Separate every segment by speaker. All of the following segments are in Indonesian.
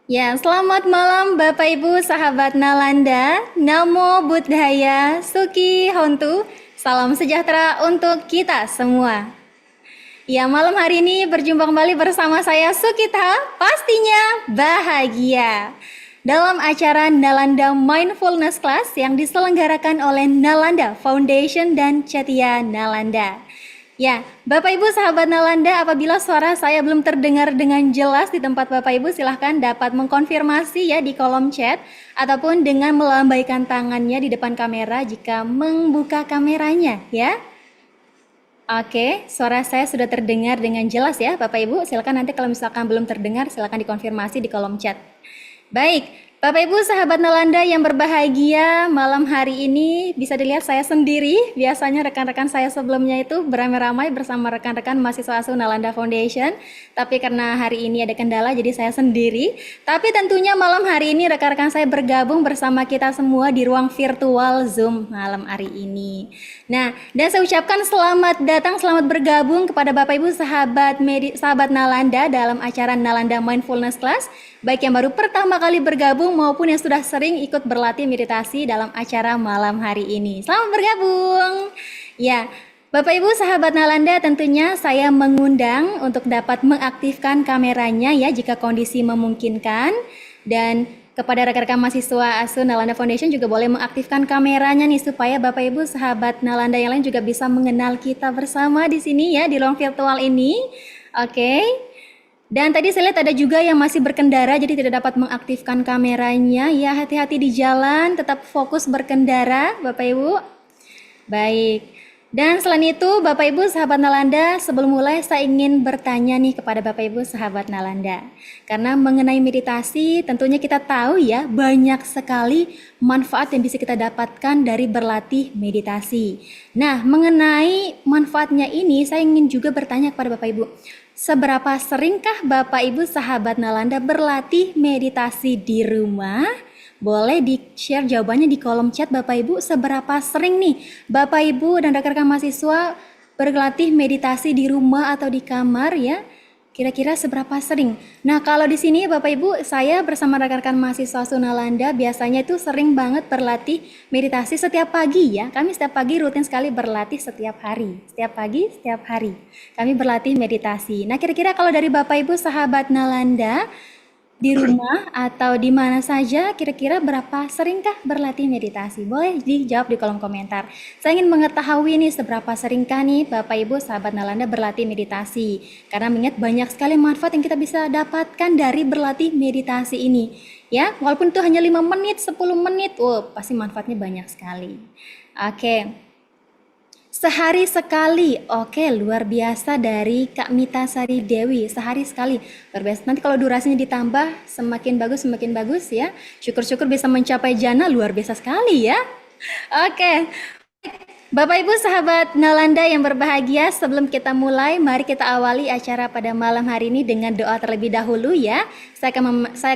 Speaker 1: Ya, selamat malam Bapak Ibu sahabat Nalanda. Namo Buddhaya, Suki Hontu. Salam sejahtera untuk kita semua. Ya, malam hari ini berjumpa kembali bersama saya Sukita, pastinya bahagia. Dalam acara Nalanda Mindfulness Class yang diselenggarakan oleh Nalanda Foundation dan Cetia Nalanda. Ya, Bapak Ibu sahabat Nalanda, apabila suara saya belum terdengar dengan jelas di tempat Bapak Ibu, silahkan dapat mengkonfirmasi ya di kolom chat ataupun dengan melambaikan tangannya di depan kamera jika membuka kameranya ya. Oke, suara saya sudah terdengar dengan jelas ya Bapak Ibu. Silakan nanti kalau misalkan belum terdengar, silakan dikonfirmasi di kolom chat. Baik, Bapak Ibu sahabat Nalanda yang berbahagia, malam hari ini bisa dilihat saya sendiri. Biasanya rekan-rekan saya sebelumnya itu beramai-ramai bersama rekan-rekan mahasiswa asuh Nalanda Foundation. Tapi karena hari ini ada kendala jadi saya sendiri. Tapi tentunya malam hari ini rekan-rekan saya bergabung bersama kita semua di ruang virtual Zoom malam hari ini. Nah, dan saya ucapkan selamat datang, selamat bergabung kepada Bapak Ibu sahabat Nalanda dalam acara Nalanda Mindfulness Class. Baik yang baru pertama kali bergabung maupun yang sudah sering ikut berlatih meditasi dalam acara malam hari ini. Selamat bergabung. Ya, Bapak Ibu sahabat Nalanda, tentunya saya mengundang untuk dapat mengaktifkan kameranya ya jika kondisi memungkinkan, dan kepada rekan-rekan mahasiswa asuh Nalanda Foundation juga boleh mengaktifkan kameranya nih supaya Bapak Ibu sahabat Nalanda yang lain juga bisa mengenal kita bersama di sini ya di ruang virtual ini. Oke. Dan tadi saya lihat ada juga yang masih berkendara jadi tidak dapat mengaktifkan kameranya. Ya, hati-hati di jalan, tetap fokus berkendara Bapak Ibu. Baik. Dan selain itu Bapak Ibu sahabat Nalanda, sebelum mulai saya ingin bertanya nih kepada Bapak Ibu sahabat Nalanda. Karena mengenai meditasi tentunya kita tahu ya banyak sekali manfaat yang bisa kita dapatkan dari berlatih meditasi. Nah, mengenai manfaatnya ini saya ingin juga bertanya kepada Bapak Ibu. Seberapa seringkah Bapak Ibu sahabat Nalanda berlatih meditasi di rumah? Boleh di-share jawabannya di kolom chat Bapak Ibu. Seberapa sering nih Bapak Ibu dan rekan-rekan mahasiswa berlatih meditasi di rumah atau di kamar ya? Kira-kira seberapa sering? Nah, kalau di sini Bapak Ibu, saya bersama rekan-rekan mahasiswa Sunalanda biasanya itu sering banget berlatih meditasi setiap pagi ya. Kami setiap pagi rutin sekali berlatih setiap hari. Setiap pagi, setiap hari. Kami berlatih meditasi. Nah, kira-kira kalau dari Bapak Ibu sahabat Nalanda, di rumah atau di mana saja, kira-kira berapa seringkah berlatih meditasi? Boleh dijawab di kolom komentar. Saya ingin mengetahui nih seberapa seringkah nih Bapak Ibu sahabat Nalanda berlatih meditasi. Karena mengingat banyak sekali manfaat yang kita bisa dapatkan dari berlatih meditasi ini. Ya, walaupun itu hanya 5 menit, 10 menit, pasti manfaatnya banyak sekali. Oke. Sehari sekali, oke, luar biasa dari Kak Mita Sari Dewi, sehari sekali, luar biasa. Nanti kalau durasinya ditambah, semakin bagus ya. Syukur-syukur bisa mencapai jana, luar biasa sekali ya. Oke, Bapak Ibu sahabat Nalanda yang berbahagia, sebelum kita mulai, mari kita awali acara pada malam hari ini dengan doa terlebih dahulu ya. Saya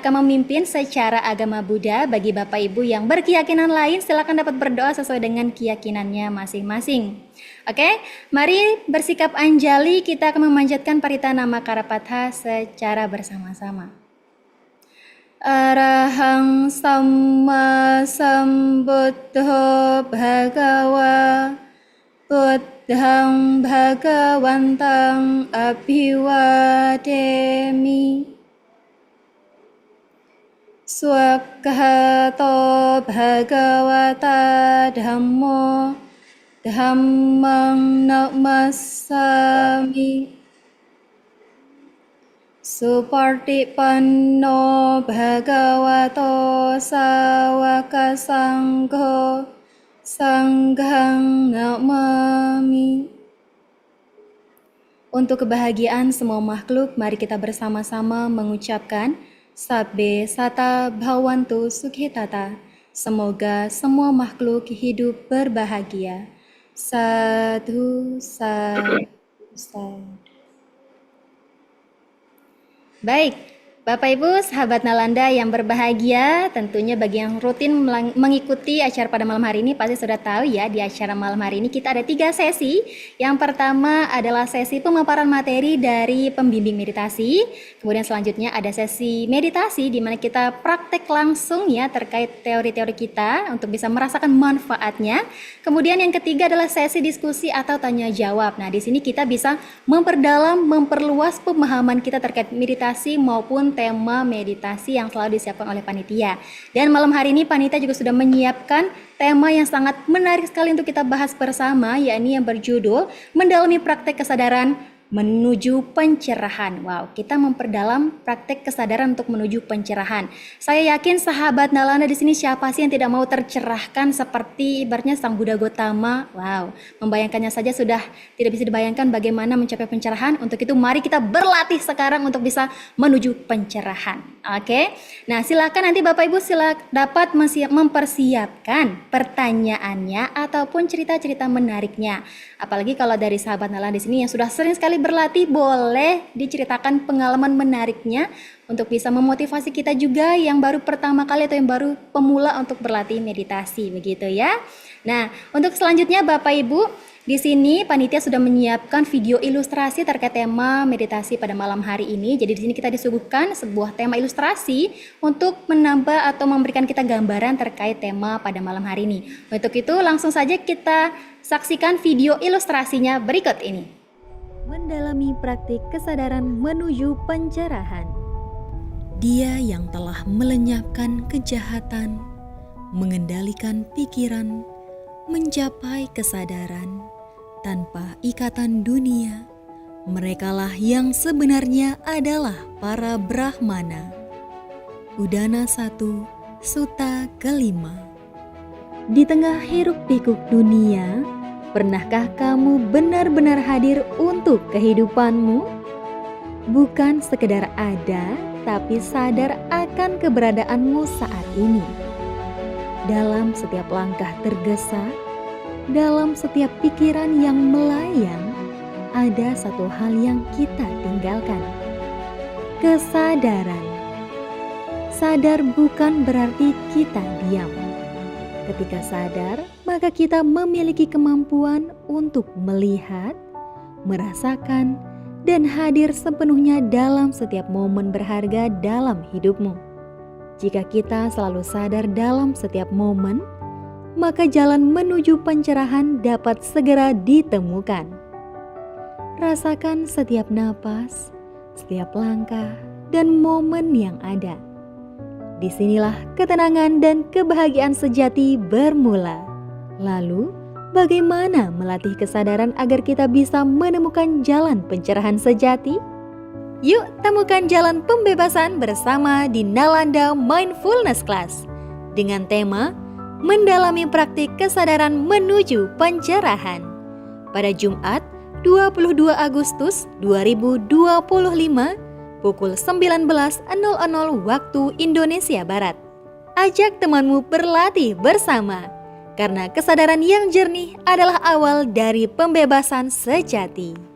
Speaker 1: akan memimpin secara agama Buddha. Bagi Bapak Ibu yang berkeyakinan lain, silakan dapat berdoa sesuai dengan keyakinannya masing-masing. Oke, mari bersikap anjali, kita akan memanjatkan Paritana Makarapatha secara bersama-sama. Arahang Samma Sambuddho Bhagawa Buddhang Bhagawantang Abhiwademi Swakhato Bhagavata Dhammo Dhammang Namasami Supartipanno Bhagavato Sawaka Sangho Sanghang Namami. Untuk kebahagiaan semua makhluk, mari kita bersama-sama mengucapkan Sabbe Sata Bhawantu Sukhitata. Semoga semua makhluk hidup berbahagia. Sadhu, sadhu, sadhu. Baik, Bapak Ibu, sahabat Nalanda yang berbahagia, tentunya bagi yang rutin mengikuti acara pada malam hari ini pasti sudah tahu ya, di acara malam hari ini kita ada 3 sesi. Yang pertama adalah sesi pemaparan materi dari pembimbing meditasi. Kemudian selanjutnya ada sesi meditasi di mana kita praktek langsung ya terkait teori-teori kita untuk bisa merasakan manfaatnya. Kemudian yang ketiga adalah sesi diskusi atau tanya jawab. Nah, di sini kita bisa memperdalam, memperluas pemahaman kita terkait meditasi maupun tema meditasi yang selalu disiapkan oleh panitia. Dan malam hari ini panitia juga sudah menyiapkan tema yang sangat menarik sekali untuk kita bahas bersama, yakni yang berjudul Mendalami Praktek Kesadaran Menuju Pencerahan. Wow, kita memperdalam praktek kesadaran untuk menuju pencerahan. Saya yakin sahabat Nalanda di sini siapa sih yang tidak mau tercerahkan seperti ibaratnya Sang Buddha Gotama. Wow, membayangkannya saja sudah tidak bisa dibayangkan bagaimana mencapai pencerahan. Untuk itu mari kita berlatih sekarang untuk bisa menuju pencerahan. Oke. Nah, silakan nanti Bapak Ibu dapat mempersiapkan pertanyaannya ataupun cerita-cerita menariknya. Apalagi kalau dari sahabat Nalanda di sini yang sudah sering sekali berlatih, boleh diceritakan pengalaman menariknya untuk bisa memotivasi kita juga yang baru pertama kali atau yang baru pemula untuk berlatih meditasi, begitu ya. Nah, untuk selanjutnya Bapak Ibu, di sini panitia sudah menyiapkan video ilustrasi terkait tema meditasi pada malam hari ini. Jadi di sini kita disuguhkan sebuah tema ilustrasi untuk menambah atau memberikan kita gambaran terkait tema pada malam hari ini. Untuk itu langsung saja kita saksikan video ilustrasinya berikut ini.
Speaker 2: Mendalami praktik kesadaran menuju pencerahan. Dia yang telah melenyapkan kejahatan, mengendalikan pikiran, mencapai kesadaran tanpa ikatan dunia, merekalah yang sebenarnya adalah para Brahmana. Udana 1, Sutta kelima. Di tengah hiruk pikuk dunia, pernahkah kamu benar-benar hadir untuk kehidupanmu? Bukan sekedar ada, tapi sadar akan keberadaanmu saat ini. Dalam setiap langkah tergesa, dalam setiap pikiran yang melayang, ada satu hal yang kita tinggalkan. Kesadaran. Sadar bukan berarti kita diam. Ketika sadar, maka kita memiliki kemampuan untuk melihat, merasakan, dan hadir sepenuhnya dalam setiap momen berharga dalam hidupmu. Jika kita selalu sadar dalam setiap momen, maka jalan menuju pencerahan dapat segera ditemukan. Rasakan setiap napas, setiap langkah, dan momen yang ada. Disinilah ketenangan dan kebahagiaan sejati bermula. Lalu, bagaimana melatih kesadaran agar kita bisa menemukan jalan pencerahan sejati? Yuk temukan jalan pembebasan bersama di Nalanda Mindfulness Class dengan tema Mendalami Praktik Kesadaran Menuju Pencerahan pada Jumat 22 Agustus 2025 pukul 19.00 waktu Indonesia Barat. Ajak temanmu berlatih bersama, karena kesadaran yang jernih adalah awal dari pembebasan sejati.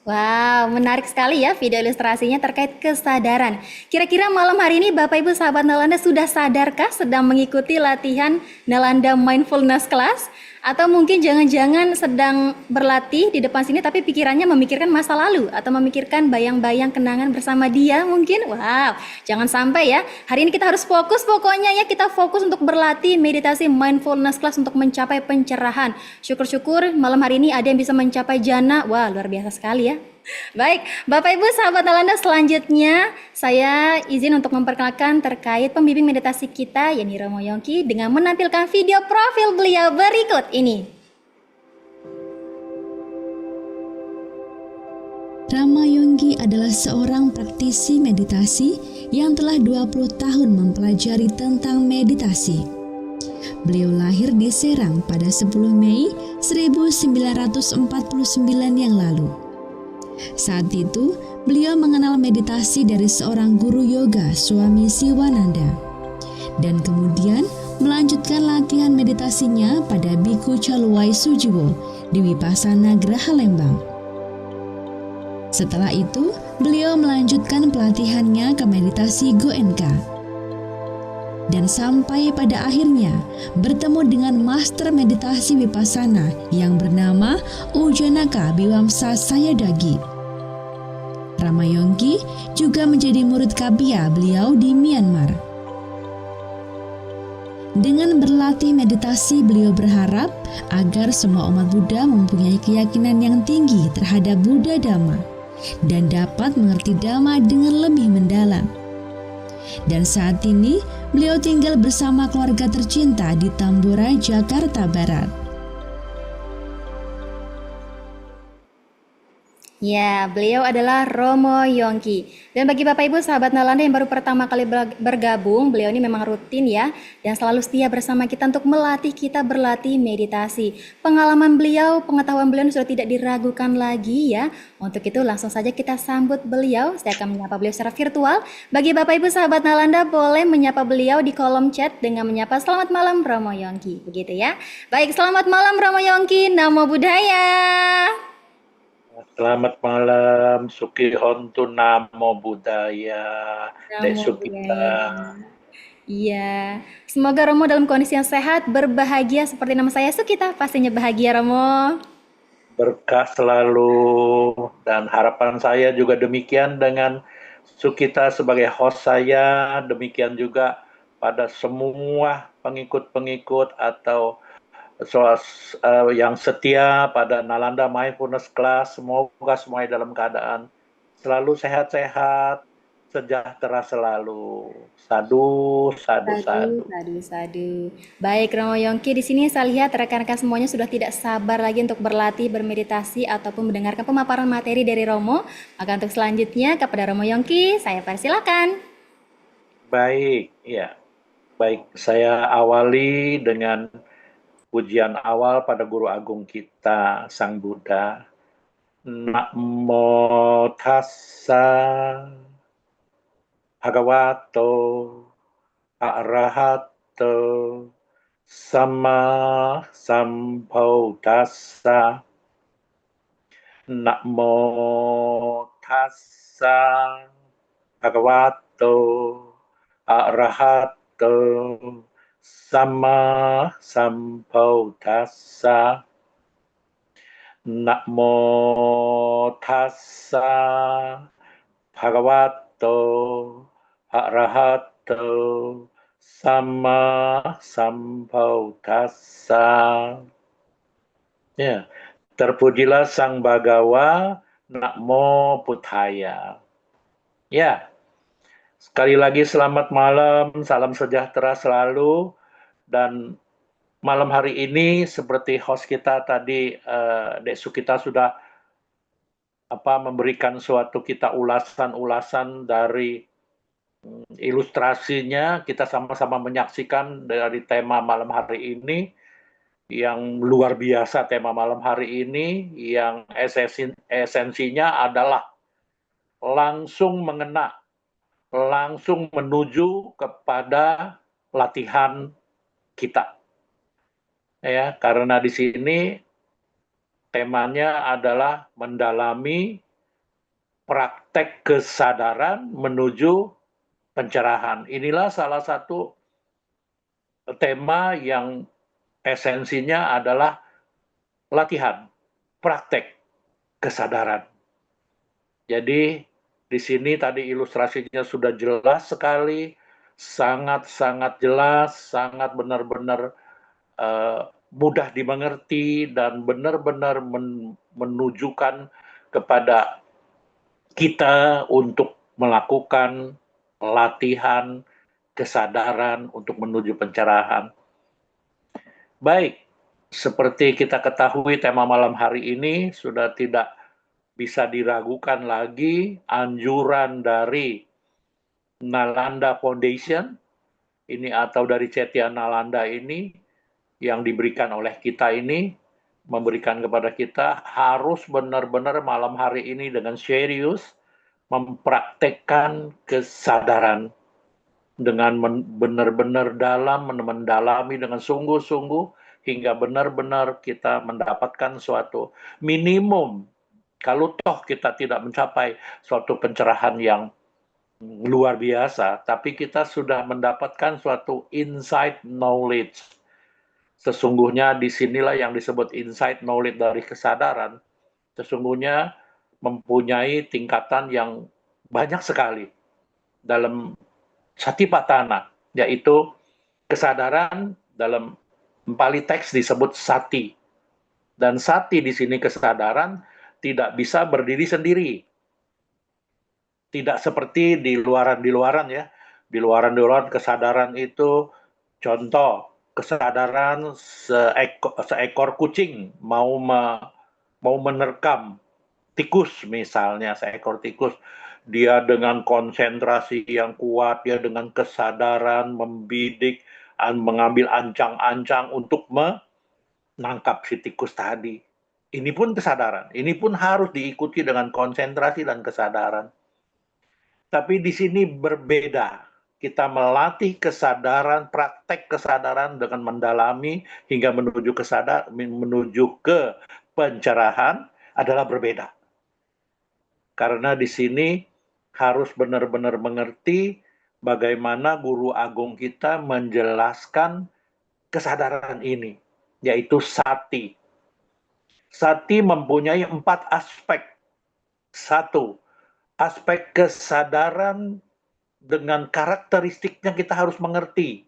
Speaker 1: Wow, menarik sekali ya video ilustrasinya terkait kesadaran. Kira-kira malam hari ini Bapak Ibu sahabat Nalanda sudah sadarkah sedang mengikuti latihan Nalanda Mindfulness Class? Atau mungkin jangan-jangan sedang berlatih di depan sini tapi pikirannya memikirkan masa lalu atau memikirkan bayang-bayang kenangan bersama dia mungkin? Wow, jangan sampai ya. Hari ini kita harus fokus, pokoknya ya kita fokus untuk berlatih meditasi Mindfulness Class untuk mencapai pencerahan. Syukur-syukur malam hari ini ada yang bisa mencapai jana. Wah, luar biasa sekali ya. Baik, Bapak Ibu sahabat Nalanda, selanjutnya saya izin untuk memperkenalkan terkait pembimbing meditasi kita, yakni Romo Yongki, dengan menampilkan video profil beliau berikut ini.
Speaker 3: Rama Yongki adalah seorang praktisi meditasi yang telah 20 tahun mempelajari tentang meditasi. Beliau lahir di Serang pada 10 Mei 1949 yang lalu. Saat itu, beliau mengenal meditasi dari seorang guru yoga, Swami Siwananda, dan kemudian melanjutkan latihan meditasinya pada Biku Caluwai Sujiwo di Wipasana Graha Lembang. Setelah itu, beliau melanjutkan pelatihannya ke meditasi Goenka. Dan sampai pada akhirnya bertemu dengan master meditasi Vipassana yang bernama Ujjanaka Biwamsa Sayadaw. Ramayongki juga menjadi murid Kapia beliau di Myanmar. Dengan berlatih meditasi, beliau berharap agar semua umat Buddha mempunyai keyakinan yang tinggi terhadap Buddha Dhamma dan dapat mengerti Dhamma dengan lebih mendalam. Dan saat ini, beliau tinggal bersama keluarga tercinta di Tambora, Jakarta Barat.
Speaker 1: Ya, beliau adalah Romo Yongki. Dan bagi Bapak Ibu sahabat Nalanda yang baru pertama kali bergabung, beliau ini memang rutin ya, dan selalu setia bersama kita untuk melatih kita berlatih meditasi. Pengalaman beliau, pengetahuan beliau sudah tidak diragukan lagi ya. Untuk itu langsung saja kita sambut beliau. Saya akan menyapa beliau secara virtual. Bagi Bapak Ibu sahabat Nalanda boleh menyapa beliau di kolom chat dengan menyapa selamat malam Romo Yongki. Begitu ya. Baik, selamat malam Romo Yongki. Namo Buddhaya.
Speaker 4: Selamat malam, Suki Hontu, Namo Buddhaya, Dek
Speaker 1: Namo
Speaker 4: Sukita.
Speaker 1: Buddhaya. Iya, semoga Romo dalam kondisi yang sehat, berbahagia seperti nama saya Sukita. Pastinya bahagia Romo.
Speaker 4: Berkah selalu, dan harapan saya juga demikian dengan Sukita sebagai host saya, demikian juga pada semua pengikut-pengikut atau yang setia pada Nalanda Mindfulness Class. Semoga semuanya dalam keadaan selalu sehat-sehat, sejahtera selalu. Sadu, sadu, sadu.
Speaker 1: Sadu. Baik Romo Yongki, di sini saya lihat rekan-rekan semuanya sudah tidak sabar lagi untuk berlatih, bermeditasi ataupun mendengarkan pemaparan materi dari Romo. Maka untuk selanjutnya kepada Romo Yongki, saya persilakan.
Speaker 4: Baik, ya. Baik, saya awali dengan pujian awal pada Guru Agung kita, Sang Buddha. Namo tassa bhagavato arahato sama sambuddhassa. Namo tassa bhagavato arahato sama sambuddhassa. Namo tassa bhagavato arahato sama sambuddhassa. Ya, terpujilah Sang Bhagawa, Namo Buddhaya. Ya, sekali lagi selamat malam, salam sejahtera selalu. Dan malam hari ini seperti host kita tadi, Dek Sukita sudah memberikan suatu kita ulasan-ulasan dari ilustrasinya. Kita sama-sama menyaksikan dari tema malam hari ini yang luar biasa. Tema malam hari ini yang esensinya adalah langsung mengena, langsung menuju kepada latihan kita. Ya, karena di sini temanya adalah mendalami praktek kesadaran menuju pencerahan. Inilah salah satu tema yang esensinya adalah latihan, praktek kesadaran. Jadi di sini tadi ilustrasinya sudah jelas sekali, sangat-sangat jelas, sangat benar-benar mudah dimengerti dan benar-benar menunjukkan kepada kita untuk melakukan latihan kesadaran untuk menuju pencerahan. Baik, seperti kita ketahui tema malam hari ini sudah tidak bisa diragukan lagi anjuran dari Nalanda Foundation ini atau dari Cetya Nalanda ini yang diberikan oleh kita ini, memberikan kepada kita harus benar-benar malam hari ini dengan serius mempraktekkan kesadaran dengan benar-benar dalam, mendalami dengan sungguh-sungguh hingga benar-benar kita mendapatkan suatu minimum Kalau toh kita tidak mencapai suatu pencerahan yang luar biasa, tapi kita sudah mendapatkan suatu insight knowledge. Sesungguhnya disinilah yang disebut insight knowledge dari kesadaran, sesungguhnya mempunyai tingkatan yang banyak sekali dalam satipatthana, yaitu kesadaran dalam Pali teks disebut sati. Dan sati di sini kesadaran tidak bisa berdiri sendiri. Tidak seperti di luaran ya. Di luaran kesadaran itu contoh kesadaran seekor kucing mau menerkam tikus misalnya, seekor tikus. Dia dengan konsentrasi yang kuat, dia dengan kesadaran membidik, mengambil ancang-ancang untuk menangkap si tikus tadi. Ini pun kesadaran, ini pun harus diikuti dengan konsentrasi dan kesadaran. Tapi di sini berbeda. Kita melatih kesadaran, praktek kesadaran dengan mendalami hingga menuju ke pencerahan adalah berbeda. Karena di sini harus benar-benar mengerti bagaimana guru agung kita menjelaskan kesadaran ini, yaitu sati. Sati mempunyai 4 aspek. 1, aspek kesadaran dengan karakteristiknya kita harus mengerti.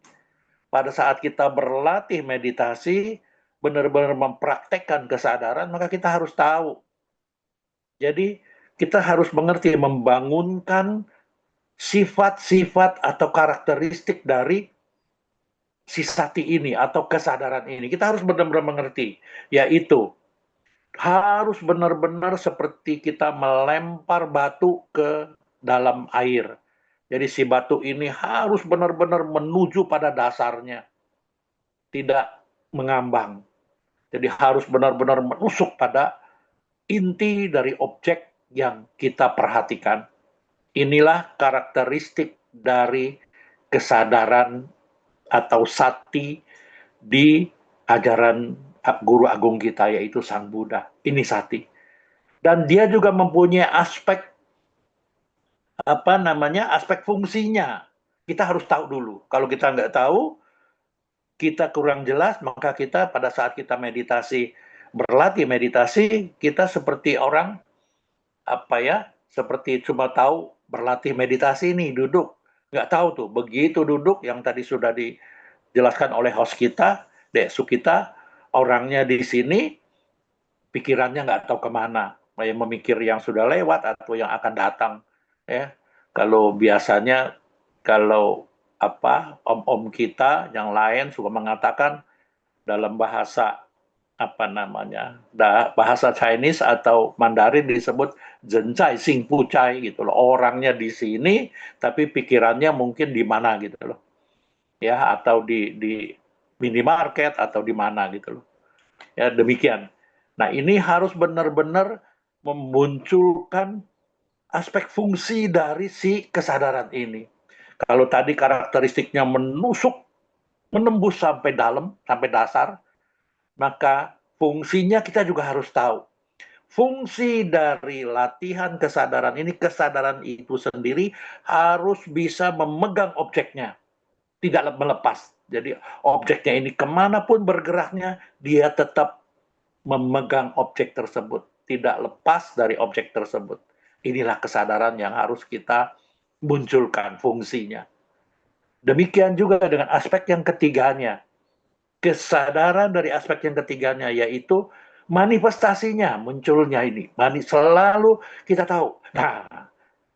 Speaker 4: Pada saat kita berlatih meditasi, benar-benar mempraktekkan kesadaran, maka kita harus tahu. Jadi kita harus mengerti, membangunkan sifat-sifat atau karakteristik dari si sati ini atau kesadaran ini. Kita harus benar-benar mengerti, yaitu harus benar-benar seperti kita melempar batu ke dalam air. Jadi si batu ini harus benar-benar menuju pada dasarnya, tidak mengambang. Jadi harus benar-benar menusuk pada inti dari objek yang kita perhatikan. Inilah karakteristik dari kesadaran atau sati di ajaran guru agung kita, yaitu Sang Buddha. Ini sati. Dan dia juga mempunyai aspek aspek fungsinya. Kita harus tahu dulu. Kalau kita nggak tahu, kita kurang jelas, maka kita pada saat kita berlatih meditasi, kita seperti orang seperti cuma tahu berlatih meditasi nih, duduk. Nggak tahu tuh, begitu duduk yang tadi sudah dijelaskan oleh host kita, Deksu kita, orangnya di sini, pikirannya nggak tahu kemana. Memikir yang sudah lewat atau yang akan datang. Ya. Kalau biasanya, om-om kita yang lain suka mengatakan dalam bahasa bahasa Chinese atau Mandarin disebut Zhencai Xing Pucai gitu loh. Orangnya di sini tapi pikirannya mungkin di mana gitu loh. Ya, atau di minimarket atau di mana gitu loh. Ya, demikian. Nah, ini harus benar-benar memunculkan aspek fungsi dari si kesadaran ini. Kalau tadi karakteristiknya menembus sampai dalam, sampai dasar, maka fungsinya kita juga harus tahu. Fungsi dari latihan kesadaran ini, kesadaran itu sendiri harus bisa memegang objeknya, tidak melepas. Jadi objeknya ini kemanapun bergeraknya, dia tetap memegang objek tersebut, tidak lepas dari objek tersebut. Inilah kesadaran yang harus kita munculkan fungsinya. Demikian juga dengan aspek yang ketiganya. Kesadaran dari aspek yang ketiganya, yaitu manifestasinya, munculnya ini. Selalu kita tahu, nah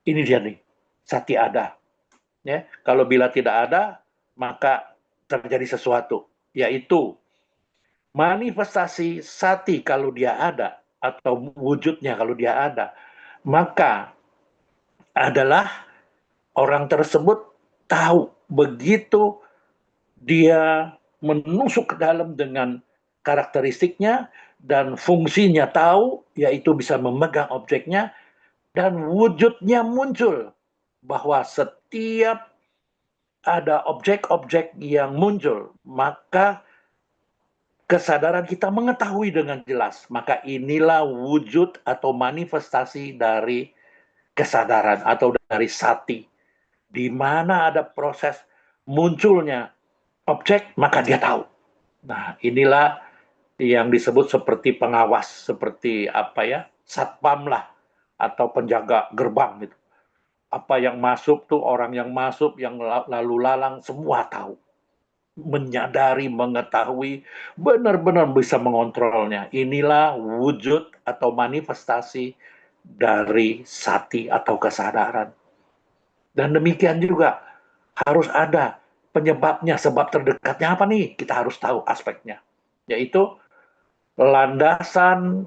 Speaker 4: ini dia nih, sati ada. Ya, kalau bila tidak ada, maka terjadi sesuatu, yaitu manifestasi sati kalau dia ada, atau wujudnya kalau dia ada, maka adalah orang tersebut tahu begitu dia menusuk ke dalam dengan karakteristiknya dan fungsinya tahu, yaitu bisa memegang objeknya, dan wujudnya muncul. Bahwa setiap ada objek-objek yang muncul, maka kesadaran kita mengetahui dengan jelas, maka inilah wujud atau manifestasi dari kesadaran atau dari sati. Di mana ada proses munculnya objek, maka dia tahu. Nah, inilah yang disebut seperti pengawas, seperti apa ya, satpam lah, atau penjaga gerbang gitu. Apa yang masuk tuh, orang yang masuk, yang lalu lalang, semua tahu. Menyadari, mengetahui, benar-benar bisa mengontrolnya. Inilah wujud atau manifestasi dari sati atau kesadaran. Dan demikian juga harus ada penyebabnya, sebab terdekatnya apa nih? Kita harus tahu aspeknya. Yaitu landasan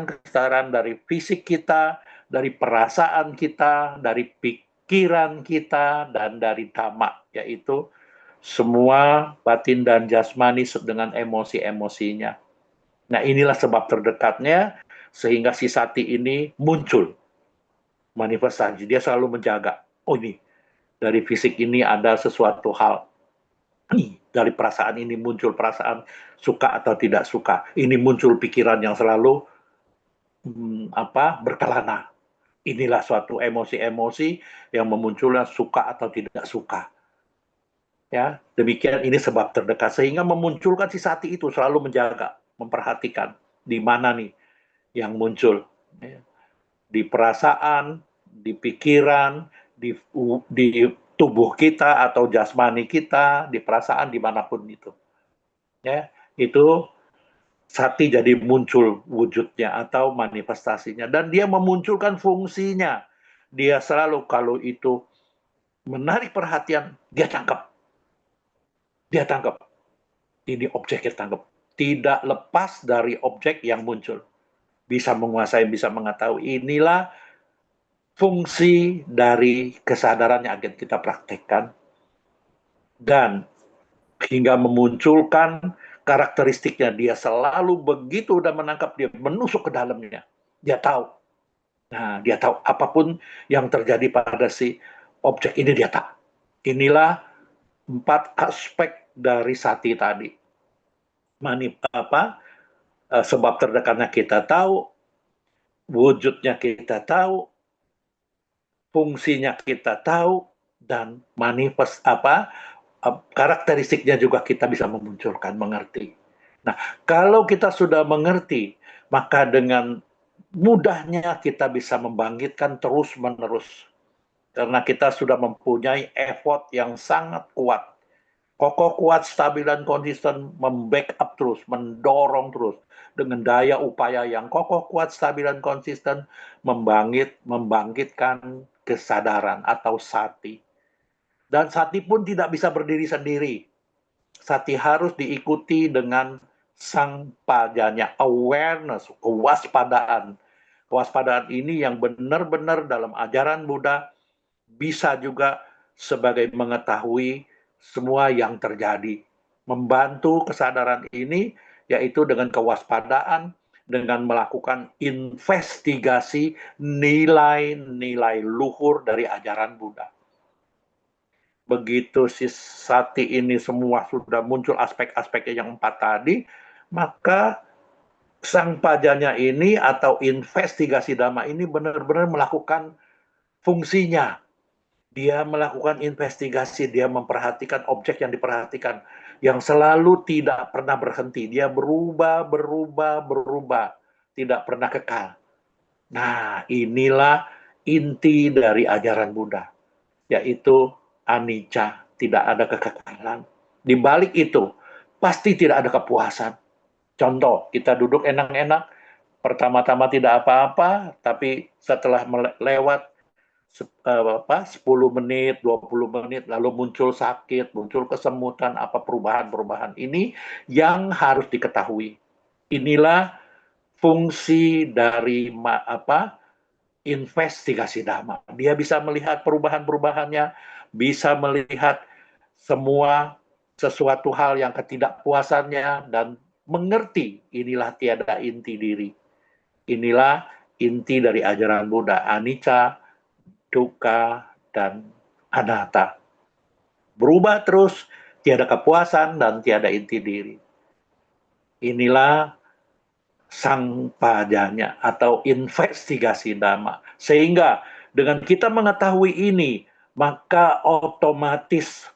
Speaker 4: kesadaran dari fisik kita, dari perasaan kita, dari pikiran kita, dan dari dhamma, yaitu semua batin dan jasmani dengan emosi-emosinya. Nah, inilah sebab terdekatnya sehingga si sati ini muncul manifestasi. Dia selalu menjaga. Oh, ini dari fisik ini ada sesuatu hal. Dari perasaan ini muncul perasaan suka atau tidak suka. Ini muncul pikiran yang selalu berkelana. Inilah suatu emosi-emosi yang memunculnya suka atau tidak suka. Ya, demikian ini sebab terdekat sehingga memunculkan si sati itu selalu menjaga, memperhatikan di mana nih yang muncul. Ya. Di perasaan, di pikiran, di tubuh kita atau jasmani kita, di perasaan dimanapun itu. Ya, itu sati jadi muncul wujudnya atau manifestasinya dan dia memunculkan fungsinya. Dia selalu kalau itu menarik perhatian, dia tangkap. Dia tangkap. Ini objeknya tangkap. Tidak lepas dari objek yang muncul. Bisa menguasai, bisa mengetahui. Inilah fungsi dari kesadaran yang akan kita praktekkan. Dan hingga memunculkan karakteristiknya. Dia selalu begitu udah menangkap, dia menusuk ke dalamnya. Dia tahu. Nah, dia tahu apapun yang terjadi pada si objek ini dia tahu. Inilah 4 aspek dari sati tadi. Sebab terdekatnya kita tahu, wujudnya kita tahu, fungsinya kita tahu, dan karakteristiknya juga kita bisa memunculkan, mengerti. Nah, kalau kita sudah mengerti, maka dengan mudahnya kita bisa membangkitkan terus-menerus. Karena kita sudah mempunyai effort yang sangat kuat. Kokoh, kuat, stabil, dan konsisten, membackup terus, mendorong terus. Dengan daya upaya yang kokoh, kuat, stabil, dan konsisten, membangkitkan kesadaran atau sati. Dan sati pun tidak bisa berdiri sendiri. Sati harus diikuti dengan sangpajanya, awareness, kewaspadaan. Kewaspadaan ini yang benar-benar dalam ajaran Buddha bisa juga sebagai mengetahui semua yang terjadi. Membantu kesadaran ini yaitu dengan kewaspadaan, dengan melakukan investigasi nilai-nilai luhur dari ajaran Buddha. Begitu si sati ini semua sudah muncul aspek-aspeknya yang 4 tadi, maka sang pajanya ini atau investigasi dhamma ini benar-benar melakukan fungsinya. Dia melakukan investigasi, dia memperhatikan objek yang diperhatikan, yang selalu tidak pernah berhenti. Dia berubah, tidak pernah kekal. Nah, inilah inti dari ajaran Buddha, yaitu anicca, tidak ada kekekalan. Di balik itu, pasti tidak ada kepuasan. Contoh, kita duduk enak-enak, pertama-tama tidak apa-apa, tapi setelah lewat 10 menit, 20 menit, lalu muncul sakit, muncul kesemutan, perubahan-perubahan ini yang harus diketahui. Inilah fungsi dari investigasi dhamma. Dia bisa melihat perubahan-perubahannya, bisa melihat semua sesuatu hal yang ketidakpuasannya, dan mengerti inilah tiada inti diri. Inilah inti dari ajaran Buddha, anicca, dukkha, dan anatta. Berubah terus, tiada kepuasan dan tiada inti diri. Inilah sang pajanya atau investigasi dhamma. Sehingga dengan kita mengetahui ini, maka otomatis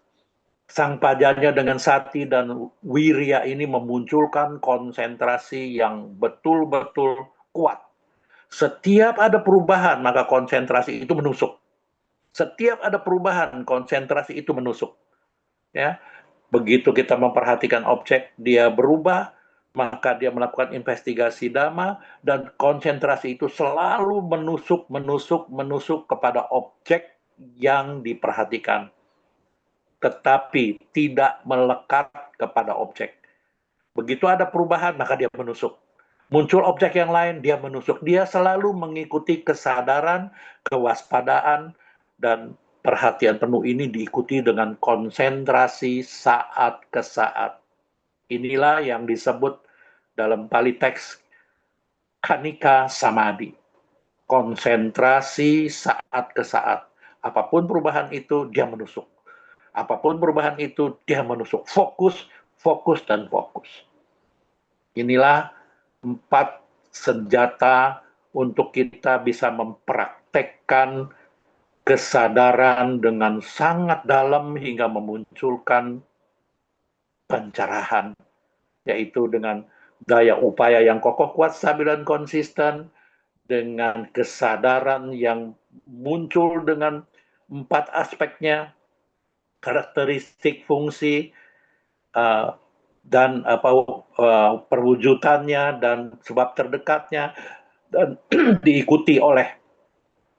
Speaker 4: sang pajanya dengan sati dan wirya ini memunculkan konsentrasi yang betul-betul kuat. Setiap ada perubahan, maka konsentrasi itu menusuk. Setiap ada perubahan, konsentrasi itu menusuk. Ya, begitu kita memperhatikan objek, dia berubah, maka dia melakukan investigasi dhamma, dan konsentrasi itu selalu menusuk kepada objek yang diperhatikan, tetapi tidak melekat kepada objek. Begitu ada perubahan, maka dia menusuk. Muncul objek yang lain, dia menusuk. Dia selalu mengikuti kesadaran, kewaspadaan, dan perhatian penuh ini diikuti dengan konsentrasi saat ke saat. Inilah yang disebut dalam Pali teks Kanika Samadhi. Konsentrasi saat ke saat. Apapun perubahan itu, dia menusuk. Apapun perubahan itu, dia menusuk. Fokus, fokus, dan fokus. Inilah 4 senjata untuk kita bisa mempraktekkan kesadaran dengan sangat dalam hingga memunculkan pencerahan, yaitu dengan daya upaya yang kokoh, kuat, stabil, dan konsisten, dengan kesadaran yang muncul dengan 4 aspeknya, karakteristik, fungsi, dan perwujudannya dan sebab terdekatnya, dan diikuti oleh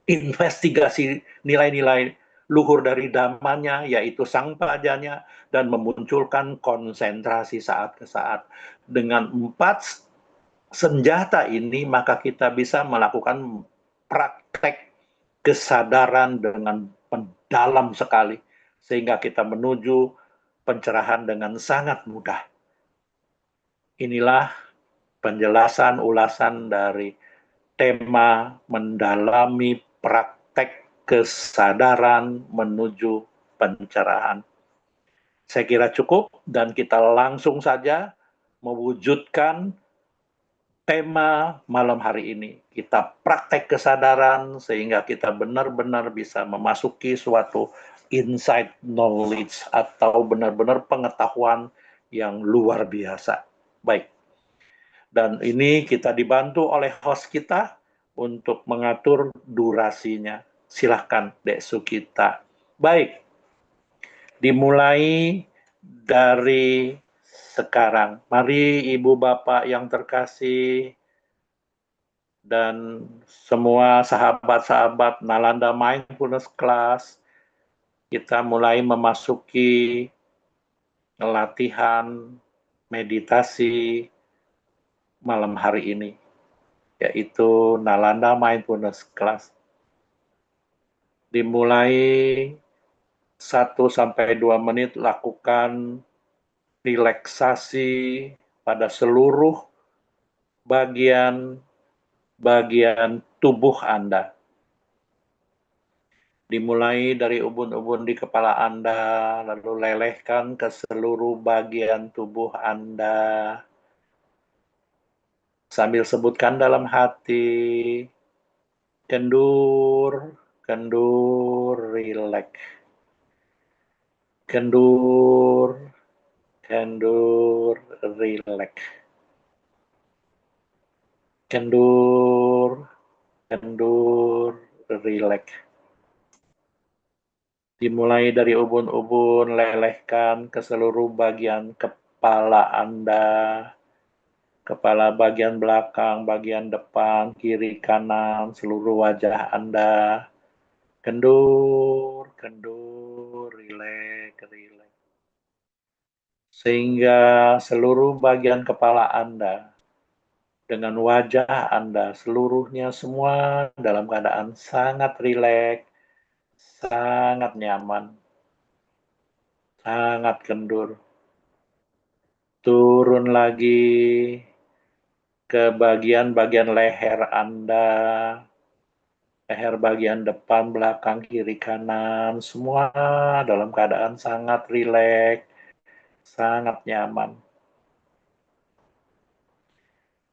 Speaker 4: investigasi nilai-nilai luhur dari dhammanya, yaitu sang pajanya, dan memunculkan konsentrasi saat ke saat. Dengan 4 senjata ini, maka kita bisa melakukan praktek kesadaran dengan mendalam sekali, sehingga kita menuju pencerahan dengan sangat mudah. Inilah penjelasan ulasan dari tema mendalami praktek kesadaran menuju pencerahan. Saya kira cukup, dan kita langsung saja mewujudkan tema malam hari ini. Kita praktek kesadaran sehingga kita benar-benar bisa memasuki suatu insight knowledge atau benar-benar pengetahuan yang luar biasa. Baik. Dan ini kita dibantu oleh host kita untuk mengatur durasinya. Silahkan, Dek Sukita. Baik, dimulai dari sekarang. Mari Ibu Bapak yang terkasih dan semua sahabat-sahabat Nalanda Mindfulness Class, kita mulai memasuki latihan meditasi malam hari ini, yaitu Nalanda Mindfulness Class. Dimulai 1-2 menit lakukan relaksasi pada seluruh bagian tubuh Anda. Dimulai dari ubun-ubun di kepala Anda, lalu lelehkan ke seluruh bagian tubuh Anda. Sambil sebutkan dalam hati, kendur, kendur, rileks. Kendur, kendur, rileks. Kendur, kendur, rileks. Dimulai dari ubun-ubun, lelehkan ke seluruh bagian kepala Anda. Kepala bagian belakang, bagian depan, kiri, kanan, seluruh wajah Anda. Kendur, kendur, rileks, rileks. Sehingga seluruh bagian kepala Anda dengan wajah Anda seluruhnya semua dalam keadaan sangat rileks, sangat nyaman, sangat kendur. Turun lagi ke bagian-bagian leher Anda, leher bagian depan, belakang, kiri, kanan, semua dalam keadaan sangat rileks, sangat nyaman.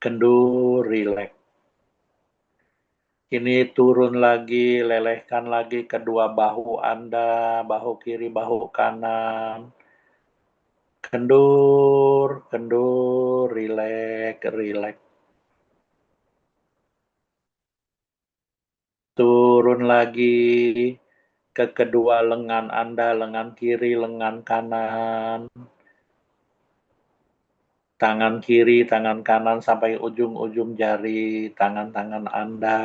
Speaker 4: kendur, rileks. Kini turun lagi, lelehkan lagi kedua bahu Anda, bahu kiri, bahu kanan. Kendur, kendur, rileks, rileks. Turun lagi ke kedua lengan Anda, lengan kiri, lengan kanan. Tangan kiri, tangan kanan sampai ujung-ujung jari tangan-tangan Anda.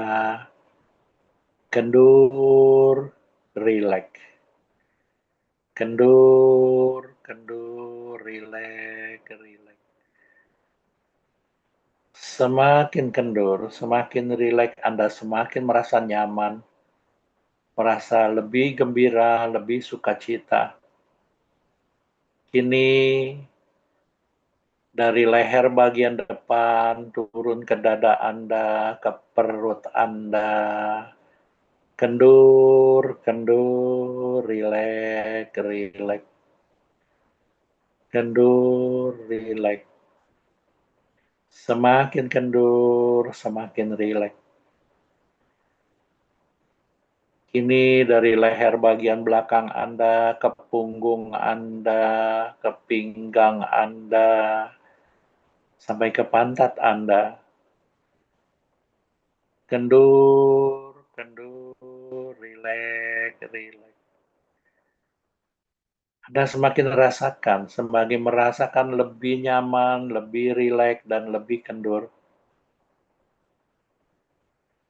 Speaker 4: Kendur, rileks. Kendur, kendur, rileks, rileks. Semakin kendur, semakin rileks, Anda semakin merasa nyaman, merasa lebih gembira, lebih sukacita. Kini dari leher bagian depan turun ke dada Anda, ke perut Anda. Kendur, kendur, rileks, rileks. Kendur, rileks. Semakin kendur, semakin rileks. Kini dari leher bagian belakang Anda, ke punggung Anda, ke pinggang Anda, sampai ke pantat Anda. Kendur, kendur, rileks, rileks. Anda semakin rasakan, semakin merasakan lebih nyaman, lebih rileks, dan lebih kendur.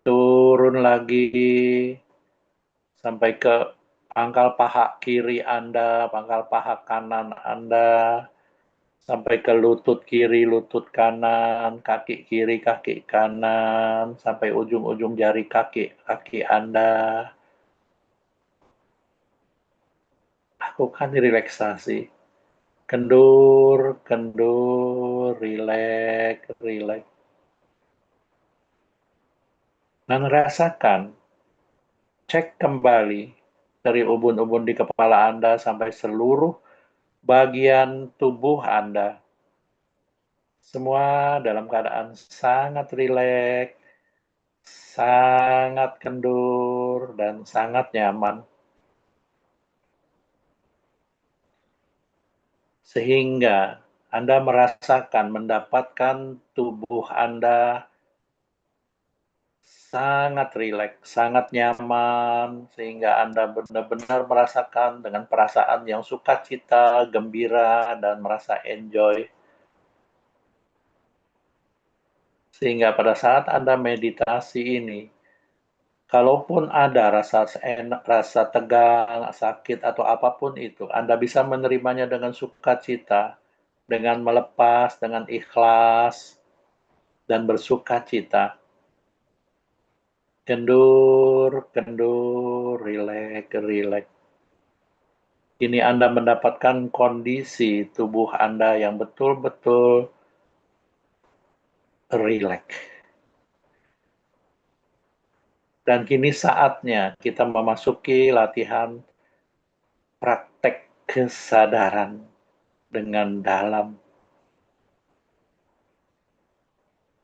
Speaker 4: Turun lagi sampai ke pangkal paha kiri Anda, pangkal paha kanan Anda, sampai ke lutut kiri, lutut kanan, kaki kiri, kaki kanan, sampai ujung-ujung jari kaki Anda. Lakukan relaksasi. Kendur, kendur, rileks, rileks. Dan rasakan, cek kembali dari ubun-ubun di kepala Anda sampai seluruh bagian tubuh Anda. Semua dalam keadaan sangat rileks, sangat kendur, dan sangat nyaman. Sehingga Anda merasakan, mendapatkan tubuh Anda sangat rileks, sangat nyaman, sehingga Anda benar-benar merasakan dengan perasaan yang sukacita, gembira, dan merasa enjoy. Sehingga pada saat Anda meditasi ini, kalaupun ada rasa tegang, sakit, atau apapun itu, Anda bisa menerimanya dengan sukacita, dengan melepas, dengan ikhlas, dan bersukacita. Kendur, kendur, rileks, rileks. Kini Anda mendapatkan kondisi tubuh Anda yang betul-betul rileks. Dan kini saatnya kita memasuki latihan praktek kesadaran dengan dalam.